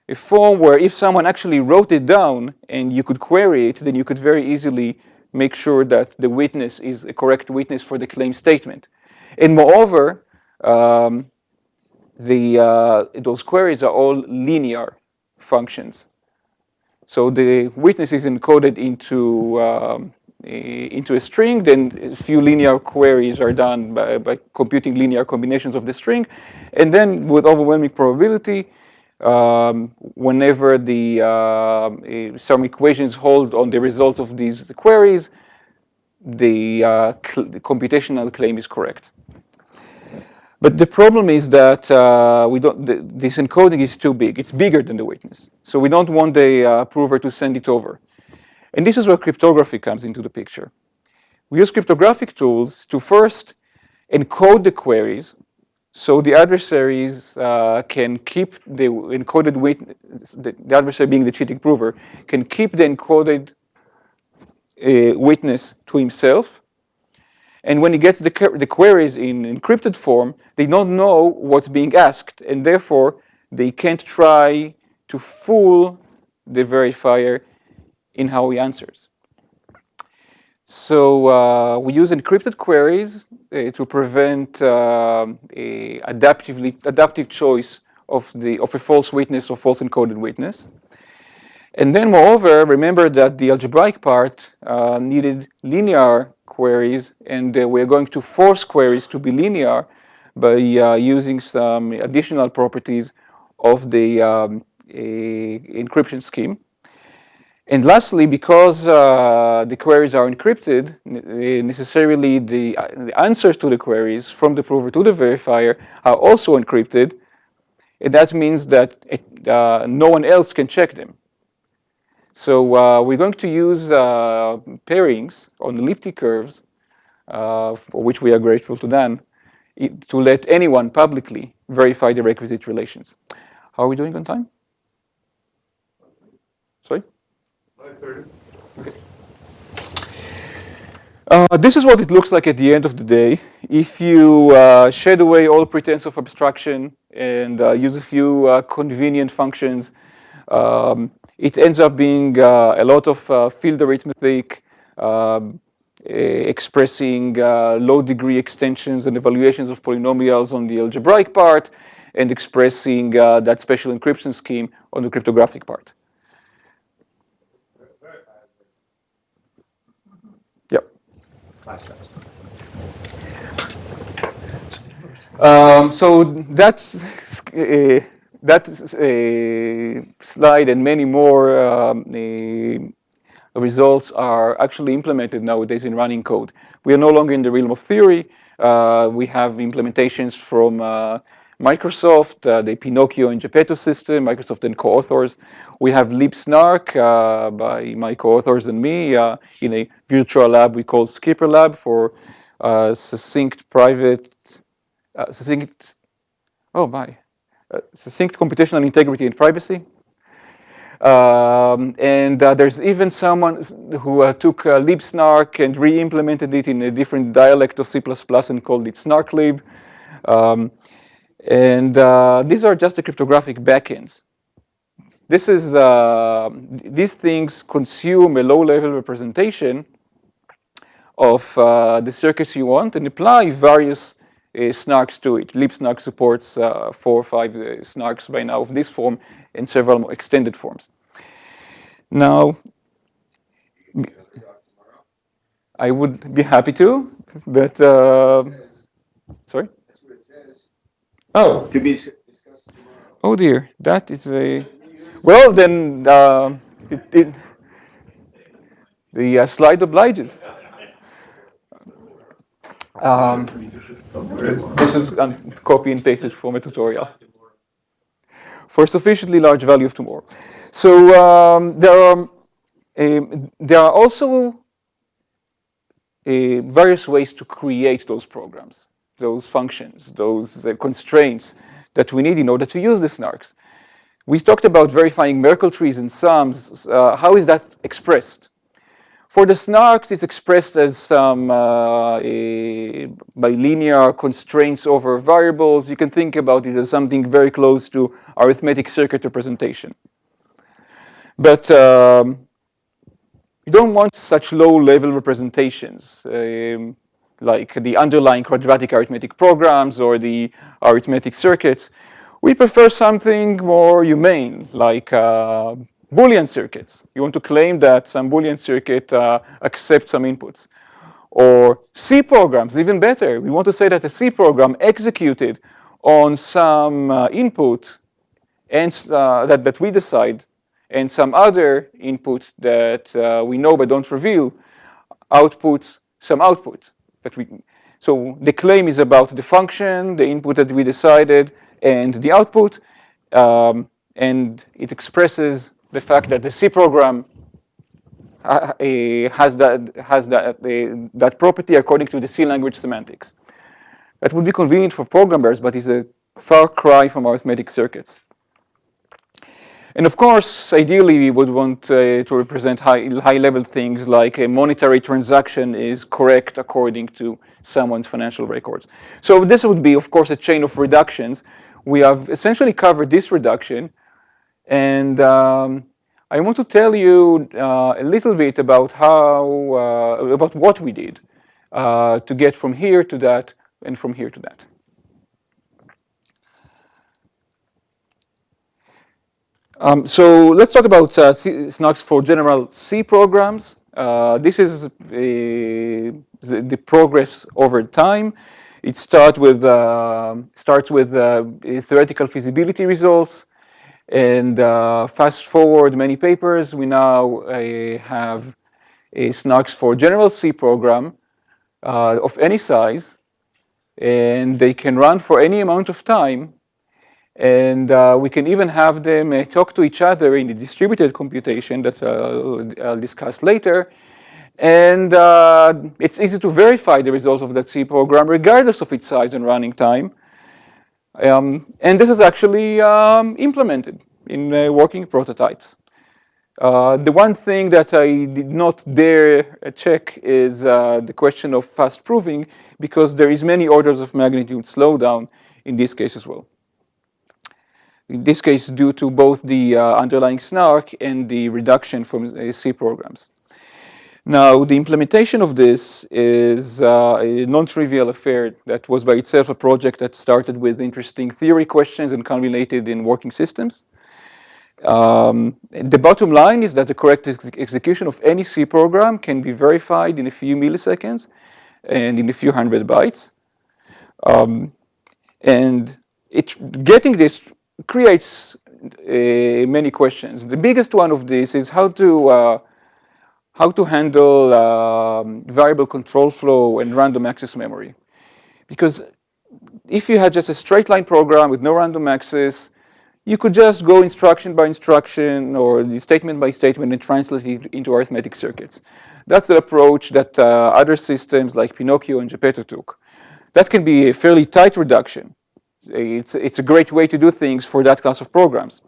A form where if someone actually wrote it down and you could query it, then you could very easily make sure that the witness is a correct witness for the claim statement. And moreover, those queries are all linear functions. So the witness is encoded into a string, then a few linear queries are done by computing linear combinations of the string, and then with overwhelming probability, whenever some equations hold on the results of these queries, the computational claim is correct. But the problem is that this encoding is too big. It's bigger than the witness. So we don't want the prover to send it over. And this is where cryptography comes into the picture. We use cryptographic tools to first encode the queries so the adversaries can keep the encoded witness, the adversary being the cheating prover, can keep the encoded witness to himself. And when he gets the queries in encrypted form, they don't know what's being asked, and therefore they can't try to fool the verifier in how he answers. So we use encrypted queries to prevent adaptive choice of a false witness or false encoded witness. And then moreover, remember that the algebraic part needed linear queries, and we're going to force queries to be linear by using some additional properties of the encryption scheme. And lastly, because the queries are encrypted, necessarily the answers to the queries from the prover to the verifier are also encrypted, and that means that no one else can check them. So we're going to use pairings on elliptic curves, for which we are grateful to Dan, to let anyone publicly verify the requisite relations. How are we doing on time? Sorry? 5:30. Okay. This is what it looks like at the end of the day. If you shed away all pretense of abstraction and use a few convenient functions, it ends up being a lot of field arithmetic, expressing low-degree extensions and evaluations of polynomials on the algebraic part, and expressing that special encryption scheme on the cryptographic part. Yep. So that's that slide and many more results are actually implemented nowadays in running code. We are no longer in the realm of theory. We have implementations from Microsoft, the Pinocchio and Geppetto system, Microsoft and co-authors. We have libSNARK by my co-authors and me in a virtual lab we call Skipper Lab for succinct private, succinct, succinct computational integrity and privacy. And there's even someone who took libsnark and re-implemented it in a different dialect of C++ and called it snarklib. And these are just the cryptographic backends. This is, these things consume a low-level representation of the circuits you want and apply various SNARKs to it. libsnark supports 4 or 5 SNARKs by now of this form and several more extended forms. Now, I would be happy to, but sorry? Oh, To be discussed tomorrow. Oh dear, that is a. Well, then the slide obliges. This is copy and pasted from a tutorial for sufficiently large value of tomorrow. So there are also various ways to create those programs, those functions, those constraints that we need in order to use the SNARKs. We talked about verifying Merkle trees and sums. How is that expressed? For the SNARKs, it's expressed as some bilinear constraints over variables. You can think about it as something very close to arithmetic circuit representation. But you don't want such low-level representations like the underlying quadratic arithmetic programs or the arithmetic circuits. We prefer something more humane, like Boolean circuits. You want to claim that some Boolean circuit accepts some inputs. Or C programs, even better. We want to say that a C program executed on some input and that we decide, and some other input that we know but don't reveal, outputs some output. So the claim is about the function, the input that we decided, and the output, and it expresses the fact that the C program has that property according to the C language semantics. That would be convenient for programmers, but is a far cry from arithmetic circuits. And of course, ideally, we would want to represent high-level things like a monetary transaction is correct according to someone's financial records. So this would be, of course, a chain of reductions. We have essentially covered this reduction, and I want to tell you a little bit about about what we did to get from here to that and from here to that. So let's talk about SNARKs for general C programs. This is the progress over time. It starts with theoretical feasibility results, and fast forward many papers. We now have a SNARKs for general C program of any size, and they can run for any amount of time. And we can even have them talk to each other in the distributed computation that I'll discuss later. And it's easy to verify the results of that C program regardless of its size and running time. And this is actually implemented in working prototypes. The one thing that I did not dare check is the question of fast proving, because there is many orders of magnitude slowdown in this case as well. In this case, due to both the underlying SNARK and the reduction from C programs. Now, the implementation of this is a non-trivial affair that was by itself a project that started with interesting theory questions and culminated in working systems. The bottom line is that the correct execution of any C program can be verified in a few milliseconds and in a few hundred bytes. And getting this creates many questions. The biggest one of these is how to handle variable control flow and random access memory. Because if you had just a straight line program with no random access, you could just go instruction by instruction or statement by statement and translate it into arithmetic circuits. That's the approach that other systems like Pinocchio and Geppetto took. That can be a fairly tight reduction. It's a great way to do things for that class of programs.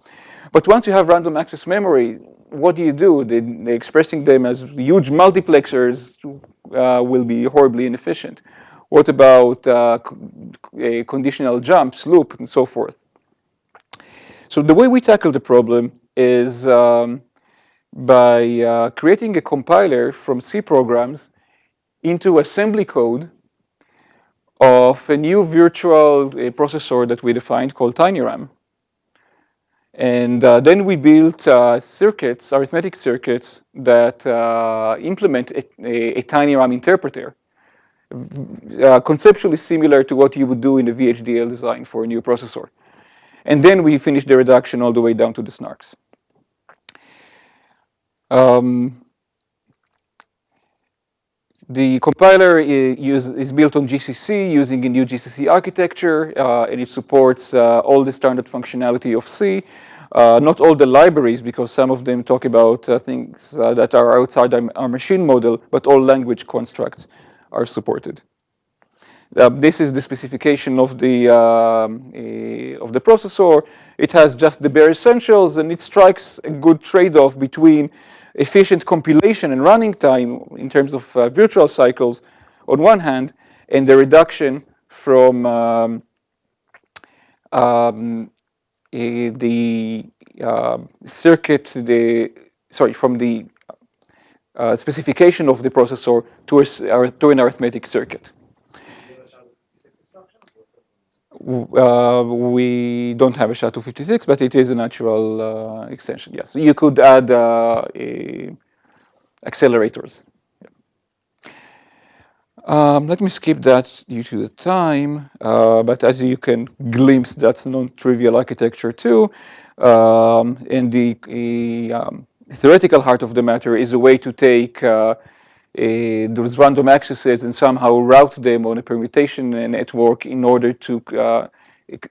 But once you have random access memory, what do? Expressing them as huge multiplexers will be horribly inefficient. What about conditional jumps, loop, and so forth? So the way we tackle the problem is by creating a compiler from C programs into assembly code of a new virtual processor that we defined called TinyRAM. And then we built circuits, arithmetic circuits, that implement a TinyRAM interpreter, conceptually similar to what you would do in a VHDL design for a new processor. And then we finished the reduction all the way down to the SNARKs. The compiler is built on GCC using a new GCC architecture, and it supports all the standard functionality of C. Not all the libraries, because some of them talk about things that are outside our machine model, but all language constructs are supported. This is the specification of the processor. It has just the bare essentials, and it strikes a good trade-off between efficient compilation and running time in terms of virtual cycles on one hand, and the reduction from the circuit, from the specification of the processor to an arithmetic circuit. We don't have a SHA-256, but it is a natural extension, yes. You could add accelerators. Let me skip that due to the time, but as you can glimpse, that's non-trivial architecture too. And the theoretical heart of the matter is a way to take those random accesses and somehow route them on a permutation network in order to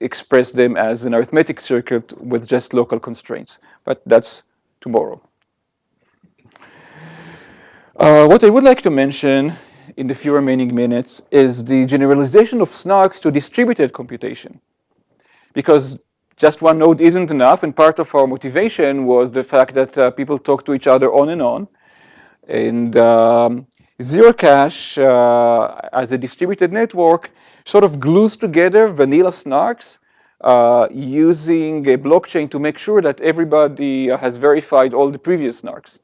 express them as an arithmetic circuit with just local constraints. But that's tomorrow. What I would like to mention in the few remaining minutes is the generalization of SNARKs to distributed computation. Because just one node isn't enough, and part of our motivation was the fact that people talk to each other on and on. And Zero Cache, as a distributed network, sort of glues together vanilla SNARKs using a blockchain to make sure that everybody has verified all the previous SNARKs.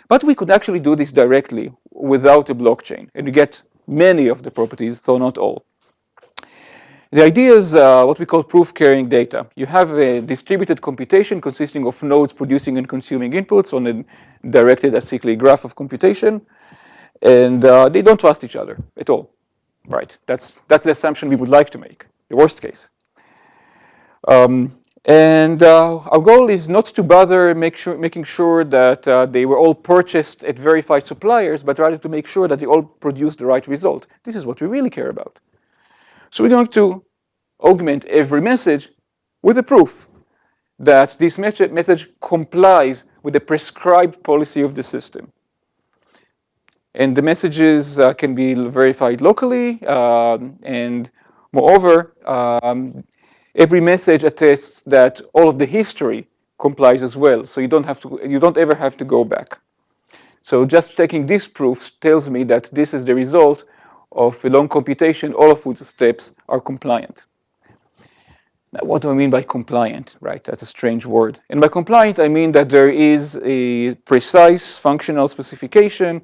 But we could actually do this directly without a blockchain, and you get many of the properties, though not all. The idea is what we call proof-carrying data. You have a distributed computation consisting of nodes producing and consuming inputs on a directed acyclic graph of computation, and they don't trust each other at all. Right? That's the assumption we would like to make, the worst case. Our goal is not to bother making sure that they were all purchased at verified suppliers, but rather to make sure that they all produce the right result. This is what we really care about. So we're going to augment every message with a proof that this message complies with the prescribed policy of the system. And the messages can be verified locally, and moreover, every message attests that all of the history complies as well. So you don't ever have to go back. So just taking this proof tells me that this is the result of a long computation, all of whose steps are compliant. Now, what do I mean by compliant, right? That's a strange word. And by compliant, I mean that there is a precise functional specification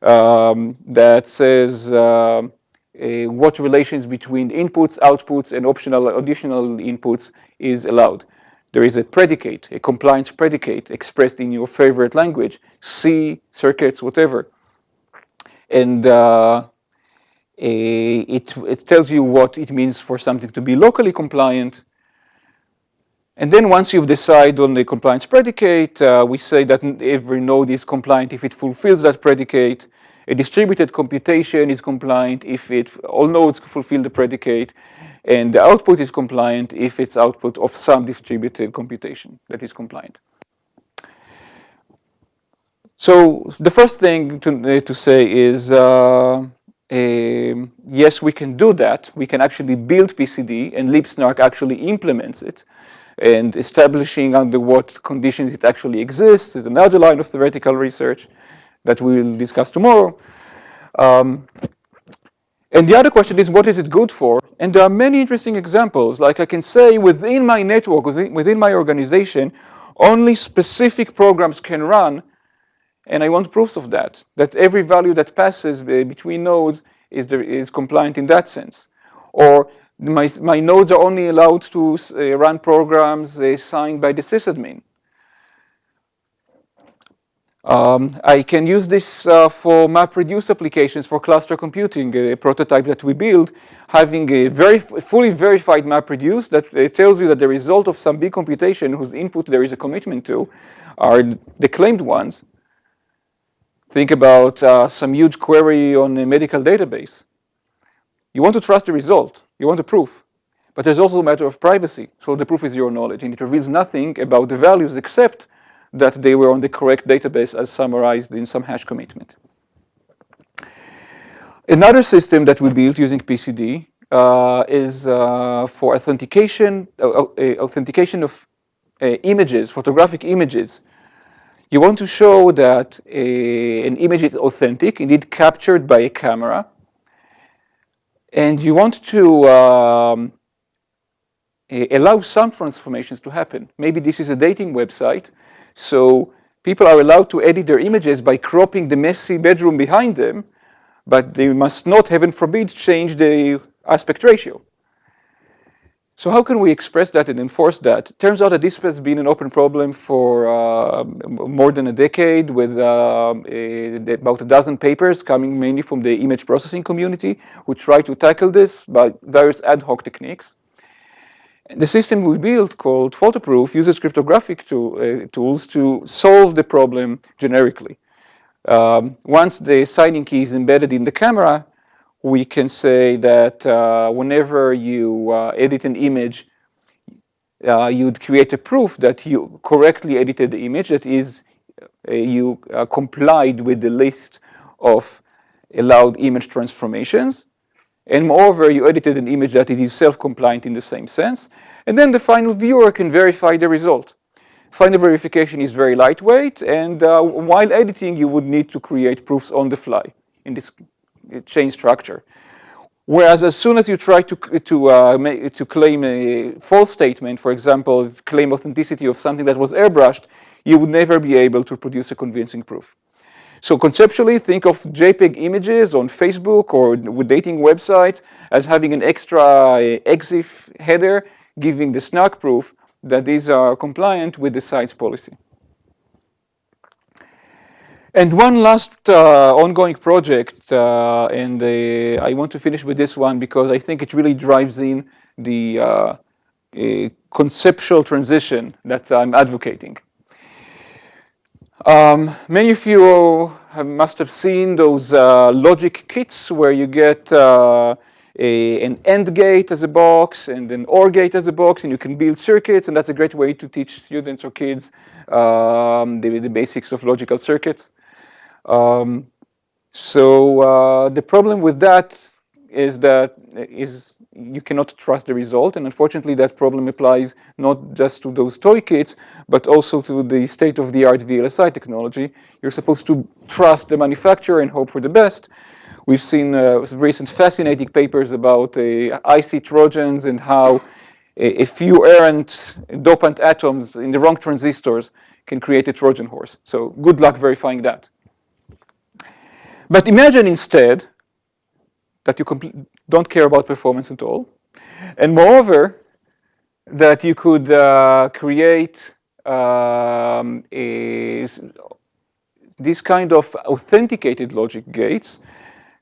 that says what relations between inputs, outputs, and optional additional inputs is allowed. There is a predicate, a compliance predicate expressed in your favorite language, C, circuits, whatever. And it tells you what it means for something to be locally compliant. And then once you've decided on the compliance predicate, we say that every node is compliant if it fulfills that predicate. A distributed computation is compliant if all nodes fulfill the predicate. and the output is compliant if it's output of some distributed computation that is compliant. So the first thing to say is, yes, we can do that. We can actually build PCD, and SNARK actually implements it. And establishing under what conditions it actually exists is another line of theoretical research that we'll discuss tomorrow. And the other question is, what is it good for? And there are many interesting examples. Like I can say, within my network, within my organization, only specific programs can run. And I want proofs of that, that every value that passes between nodes is compliant in that sense. Or my nodes are only allowed to run programs signed by the sysadmin. I can use this for MapReduce applications for cluster computing, a prototype that we build, having a fully verified MapReduce that tells you that the result of some big computation whose input there is a commitment to are the claimed ones. Think about some huge query on a medical database. You want to trust the result. You want the proof. But there's also a matter of privacy. So the proof is your knowledge, and it reveals nothing about the values except that they were on the correct database as summarized in some hash commitment. Another system that we built using PCD is for authentication of images, photographic images. You want to show that an image is authentic, indeed captured by a camera, and you want to allow some transformations to happen. Maybe this is a dating website, so people are allowed to edit their images by cropping the messy bedroom behind them, but they must not, heaven forbid, change the aspect ratio. So how can we express that and enforce that? It turns out that this has been an open problem for more than a decade, with about a dozen papers coming mainly from the image processing community who try to tackle this by various ad hoc techniques. The system we built, called Photoproof, uses cryptographic tools to solve the problem generically. Once the signing key is embedded in the camera, we can say that whenever you edit an image, you'd create a proof that you correctly edited the image, that is, you complied with the list of allowed image transformations. And moreover, you edited an image that it is self-compliant in the same sense. And then the final viewer can verify the result. Final verification is very lightweight, and while editing, you would need to create proofs on the fly in this chain structure. Whereas as soon as you try to claim a false statement, for example, claim authenticity of something that was airbrushed, you would never be able to produce a convincing proof. So conceptually, think of JPEG images on Facebook or with dating websites as having an extra EXIF header giving the SNARK proof that these are compliant with the site's policy. And one last ongoing project, and I want to finish with this one because I think it really drives in the conceptual transition that I'm advocating. Many of you must have seen those logic kits where you get an AND gate as a box and an OR gate as a box, and you can build circuits, and that's a great way to teach students or kids the basics of logical circuits. So the problem with that is that you cannot trust the result, and unfortunately that problem applies not just to those toy kits, but also to the state-of-the-art VLSI technology. You're supposed to trust the manufacturer and hope for the best. We've seen recent fascinating papers about IC Trojans and how a few errant dopant atoms in the wrong transistors can create a Trojan horse. So good luck verifying that. But imagine instead that you don't care about performance at all, and moreover, that you could create this kind of authenticated logic gates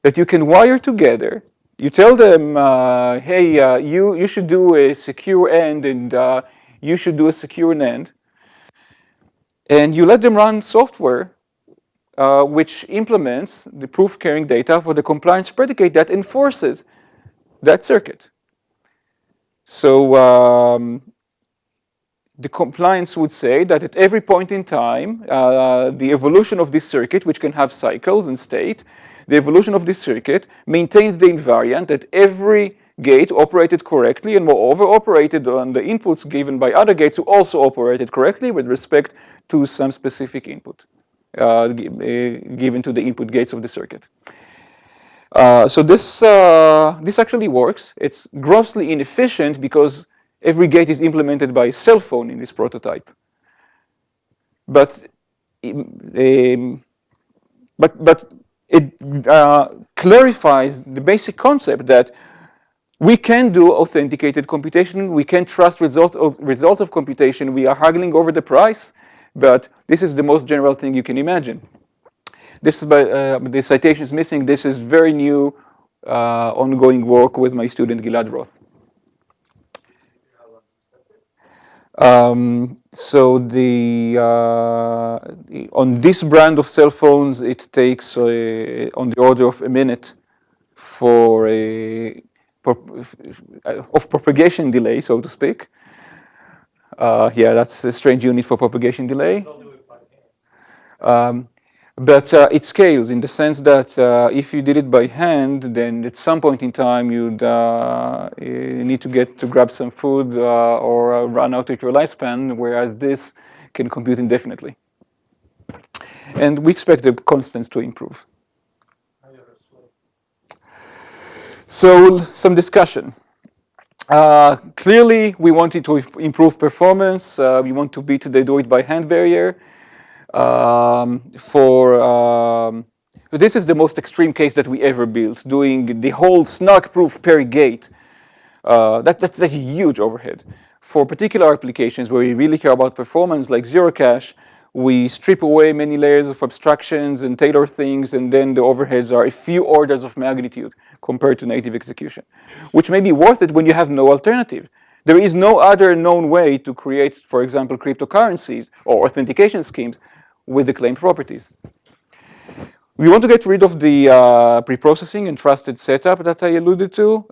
that you can wire together. You tell them, hey, you should do a secure AND, and you should do a secure NAND, and you let them run software which implements the proof-carrying data for the compliance predicate that enforces that circuit. So the compliance would say that at every point in time, the evolution of this circuit, which can have cycles and state, the evolution of this circuit maintains the invariant that every gate operated correctly and moreover operated on the inputs given by other gates who also operated correctly with respect to some specific input given to the input gates of the circuit. So this actually works. It's grossly inefficient because every gate is implemented by a cell phone in this prototype. But it clarifies the basic concept that we can do authenticated computation. We can trust results of computation. We are haggling over the price, but this is the most general thing you can imagine. This is the citation is missing. This is very new, ongoing work with my student Gilad Roth. So on this brand of cell phones, it takes on the order of a minute for of propagation delay, so to speak. Yeah, that's a strange unit for propagation delay. But it scales in the sense that if you did it by hand, then at some point in time you'd need to grab some food or run out of your lifespan, whereas this can compute indefinitely. And we expect the constants to improve. So some discussion. Clearly, we wanted to improve performance. We want to beat the do-it-by-hand barrier. This is the most extreme case that we ever built, doing the whole SNARK proof per gate. That's a huge overhead. For particular applications where we really care about performance, like zero cache, we strip away many layers of abstractions and tailor things, and then the overheads are a few orders of magnitude compared to native execution, which may be worth it when you have no alternative. There is no other known way to create, for example, cryptocurrencies or authentication schemes with the claimed properties. We want to get rid of the preprocessing and trusted setup that I alluded to.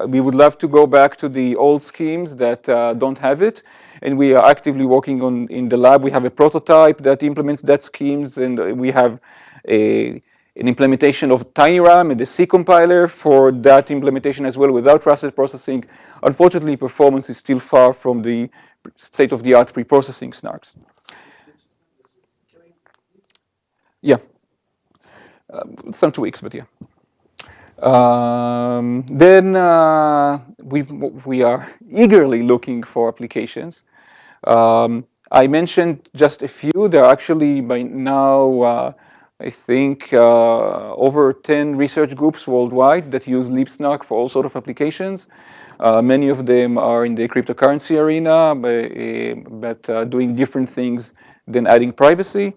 We would love to go back to the old schemes that don't have it, and we are actively working on in the lab. We have a prototype that implements that schemes, and we have an implementation of TinyRAM and the C compiler for that implementation as well without trusted processing. Unfortunately, performance is still far from the state-of-the-art preprocessing SNARKs. Yeah, some 2 weeks, but yeah. Then we are eagerly looking for applications. I mentioned just a few. There are actually by now, I think, over 10 research groups worldwide that use LeapSNARK for all sorts of applications. Many of them are in the cryptocurrency arena, but doing different things than adding privacy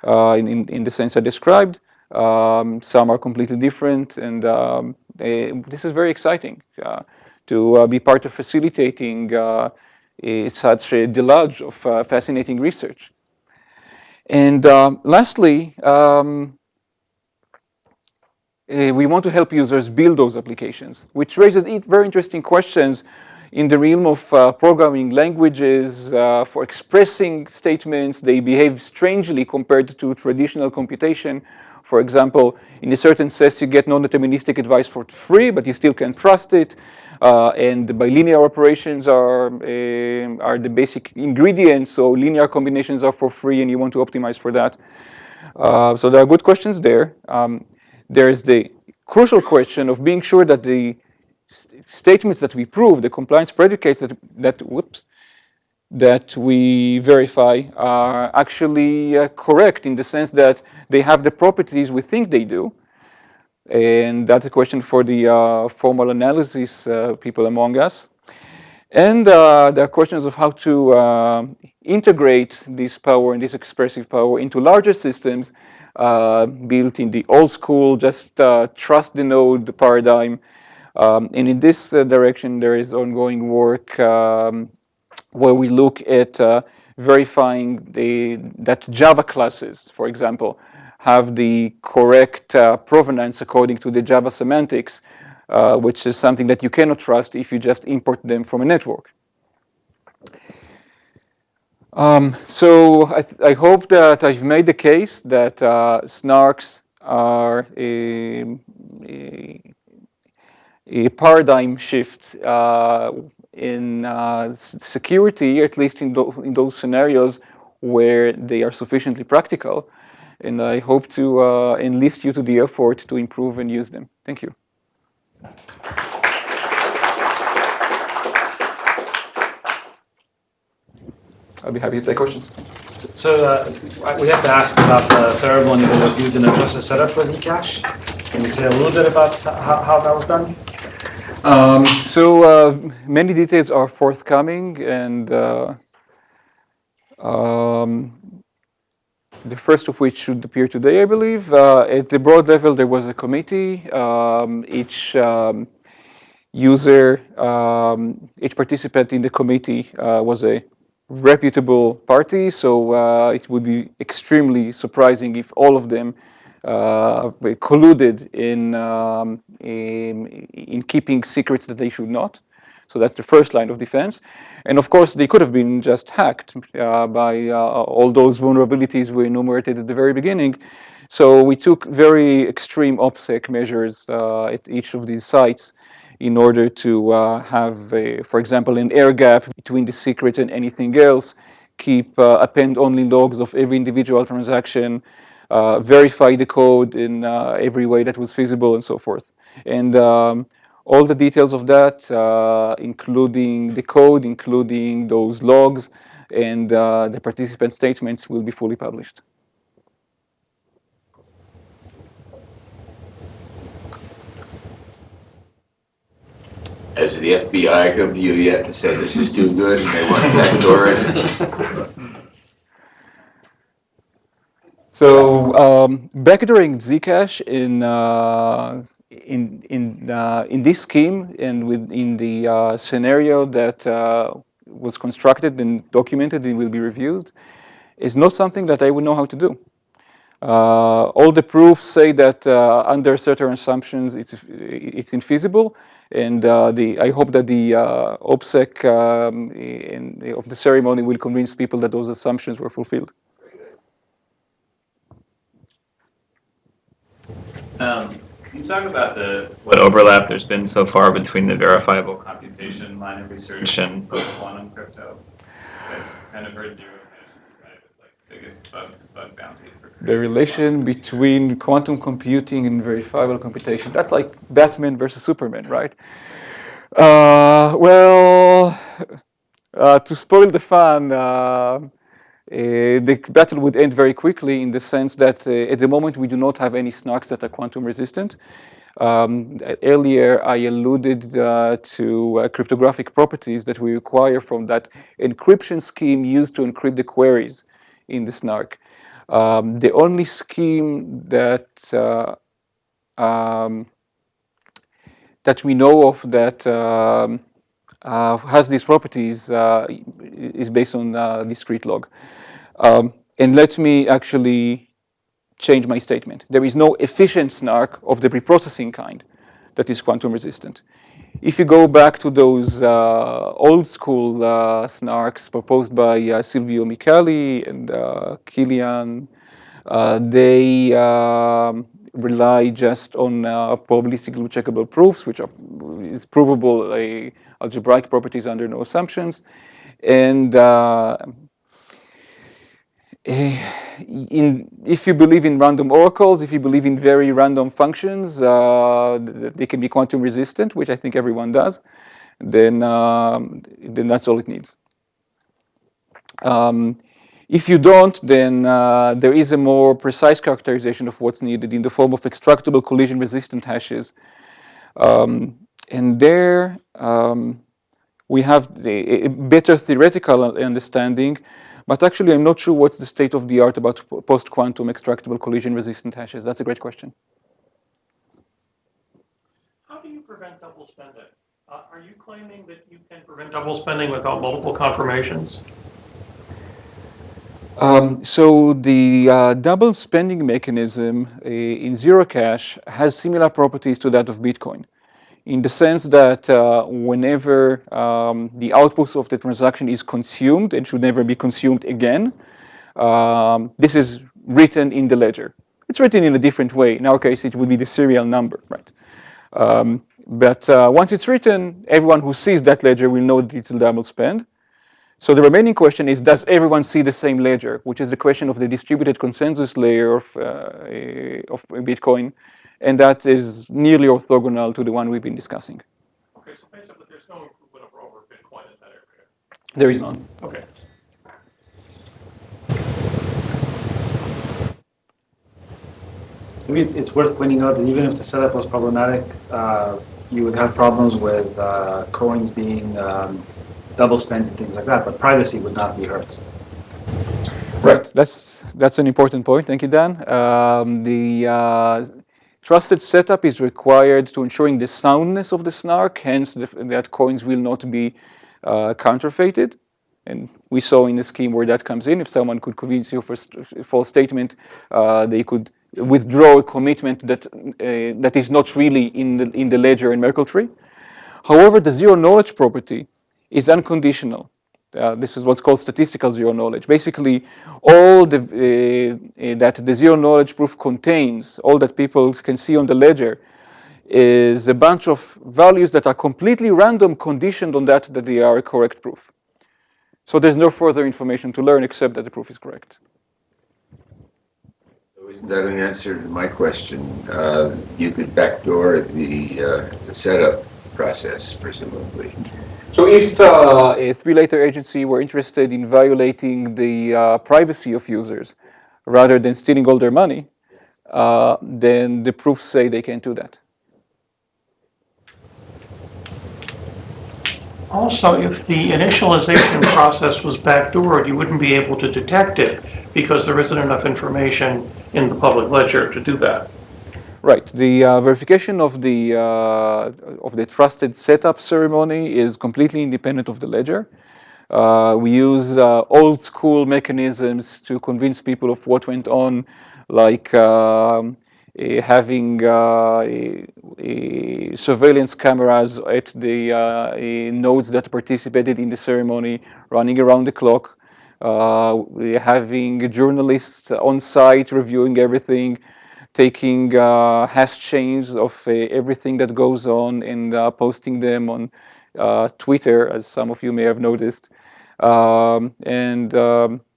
in the sense I described. Some are completely different, and this is very exciting to be part of facilitating such a deluge of fascinating research. And lastly, we want to help users build those applications, which raises very interesting questions in the realm of programming languages. For expressing statements, they behave strangely compared to traditional computation. For example, in a certain sense, you get non-deterministic advice for free, but you still can't trust it. And bilinear operations are the basic ingredients, so linear combinations are for free, and you want to optimize for that. So there are good questions there. There's the crucial question of being sure that the statements that we prove, the compliance predicates that we verify are actually correct in the sense that they have the properties we think they do. And that's a question for the formal analysis people among us. And there are questions of how to integrate this power and this expressive power into larger systems built in the old school, just trust the node paradigm. And in this direction, there is ongoing work where we look at verifying that Java classes, for example, have the correct provenance according to the Java semantics which is something that you cannot trust if you just import them from a network. So I hope that I've made the case that SNARKs are a paradigm shift in security, at least in those scenarios where they are sufficiently practical. And I hope to enlist you to the effort to improve and use them. Thank you. I'll be happy to take questions. So we have to ask about the ceremony that was used in the process setup for zcash. Can you say a little bit about how that was done? Many details are forthcoming, and the first of which should appear today, I believe. At the broad level, there was a committee. Each user, each participant in the committee was a reputable party, so it would be extremely surprising if all of them colluded in keeping secrets that they should not. So that's the first line of defense. And of course, they could have been just hacked by all those vulnerabilities we enumerated at the very beginning. So we took very extreme OPSEC measures at each of these sites in order to have, for example, an air gap between the secrets and anything else, append only logs of every individual transaction, verify the code in every way that was feasible, and so forth. And all the details of that, including the code, including those logs, and the participant statements will be fully published. Has the FBI come to you yet and said this is too good and they want to backdoor it? So backdooring zcash in this scheme and within the scenario that was constructed and documented and will be reviewed is not something that I would know how to do. All the proofs say that under certain assumptions it's infeasible, and I hope that the OPSEC of the ceremony will convince people that those assumptions were fulfilled. Can you talk about what overlap there's been so far between the verifiable computation line of research and post-quantum crypto? I've kind of heard zero cash is described as like the biggest bug bounty for crypto. The relation between quantum computing and verifiable computation, that's like Batman versus Superman, right? To spoil the fun, the battle would end very quickly in the sense that at the moment we do not have any SNARKs that are quantum resistant. Earlier I alluded to cryptographic properties that we require from that encryption scheme used to encrypt the queries in the SNARK. The only scheme that that we know of that has these properties is based on discrete log. And let me actually change my statement. There is no efficient SNARK of the preprocessing kind that is quantum resistant. If you go back to those old school SNARKs proposed by Silvio Micali and Kilian, they rely just on probabilistically checkable proofs, which is provable algebraic properties under no assumptions. And if you believe in random oracles, if you believe in very random functions, they can be quantum resistant, which I think everyone does, then that's all it needs. If you don't, then there is a more precise characterization of what's needed in the form of extractable collision-resistant hashes. And there we have a better theoretical understanding, but actually I'm not sure what's the state of the art about post-quantum extractable collision-resistant hashes. That's a great question. How do you prevent double spending? Are you claiming that you can prevent double spending without multiple confirmations? So the double spending mechanism in zero cash has similar properties to that of Bitcoin, in the sense that whenever the output of the transaction is consumed, it should never be consumed again. This is written in the ledger. It's written in a different way. In our case, it would be the serial number, right? But once it's written, everyone who sees that ledger will know that it's a double spend. So the remaining question is, does everyone see the same ledger, which is the question of the distributed consensus layer of Bitcoin, and that is nearly orthogonal to the one we've been discussing. Okay, so basically there's no improvement over Bitcoin in that area. There is none. Okay. Maybe it's worth pointing out that even if the setup was problematic, you would have problems with coins being double spent and things like that, but privacy would not be hurt. Right, that's an important point. Thank you, Dan. The trusted setup is required to ensuring the soundness of the SNARK, hence that coins will not be counterfeited. And we saw in the scheme where that comes in. If someone could convince you for a false statement, they could withdraw a commitment that is not really in the ledger in Merkle tree. However, the zero knowledge property is unconditional. This is what's called statistical zero knowledge. Basically, all that the zero knowledge proof contains, all that people can see on the ledger, is a bunch of values that are completely random, conditioned on that they are a correct proof. So there's no further information to learn except that the proof is correct. Isn't that an answer to my question? You could backdoor the setup process, presumably. So if a three-letter agency were interested in violating the privacy of users rather than stealing all their money, then the proofs say they can't do that. Also, if the initialization process was backdoored, you wouldn't be able to detect it because there isn't enough information in the public ledger to do that. Right. The verification of the trusted setup ceremony is completely independent of the ledger. We use old school mechanisms to convince people of what went on, like having surveillance cameras at the nodes that participated in the ceremony running around the clock, having journalists on site reviewing everything, taking hash chains of everything that goes on and posting them on Twitter, as some of you may have noticed.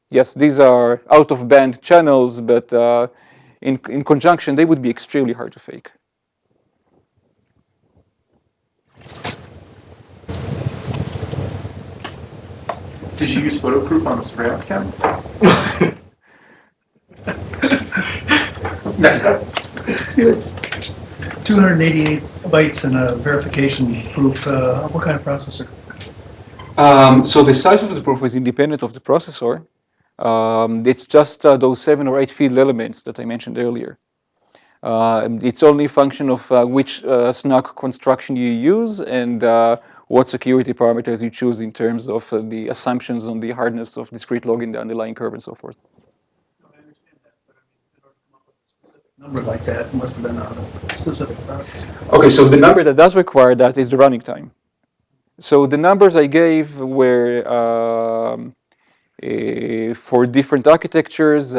Yes, these are out-of-band channels, but in conjunction, they would be extremely hard to fake. Did you use photo proof on the surveillance cam? Next up. 288 bytes and a verification proof. What kind of processor? So the size of the proof is independent of the processor. It's just those 7 or 8 field elements that I mentioned earlier. It's only a function of which SNARK construction you use and what security parameters you choose in terms of the assumptions on the hardness of discrete log in the underlying curve and so forth. I understand that, but I mean, in order to come up with a specific number like that, it must have been a specific processor. Okay, so the number that does require that is the running time. So the numbers I gave were for different architectures.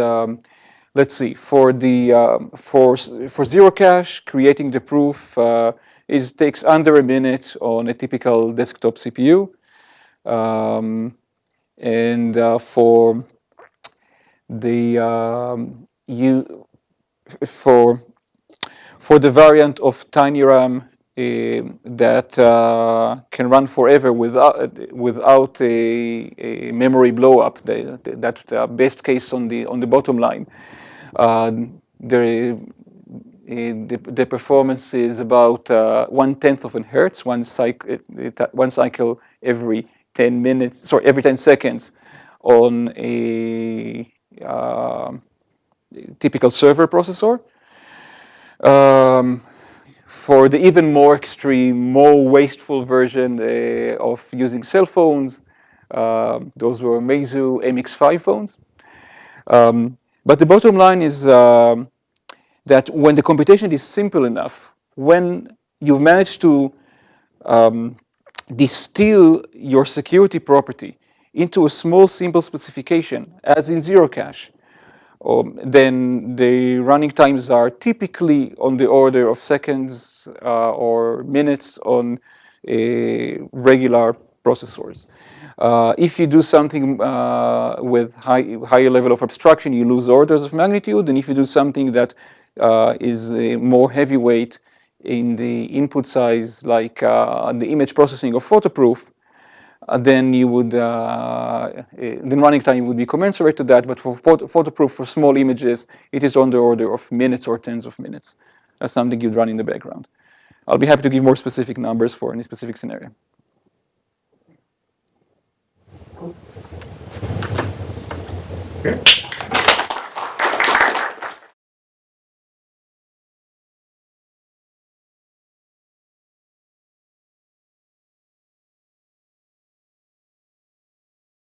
Let's see. For the for zero cache, creating the proof takes under a minute on a typical desktop CPU, and for the for the variant of TinyRAM that can run forever without a memory blowup. That's the best case on the bottom line. The performance is about 1/10 of a hertz, one cycle every 10 minutes. Sorry, every 10 seconds on a typical server processor. For the even more extreme, more wasteful version of using cell phones, those were Meizu MX5 phones. But the bottom line is that when the computation is simple enough, when you've managed to distill your security property into a small, simple specification, as in zero cache, then the running times are typically on the order of seconds or minutes on regular processors. If you do something with higher level of abstraction, you lose orders of magnitude. And if you do something that is more heavyweight in the input size, like the image processing of photoproof, then you would, the running time would be commensurate to that. But for photoproof for small images, it is on the order of minutes or tens of minutes. That's something you'd run in the background. I'll be happy to give more specific numbers for any specific scenario. Okay.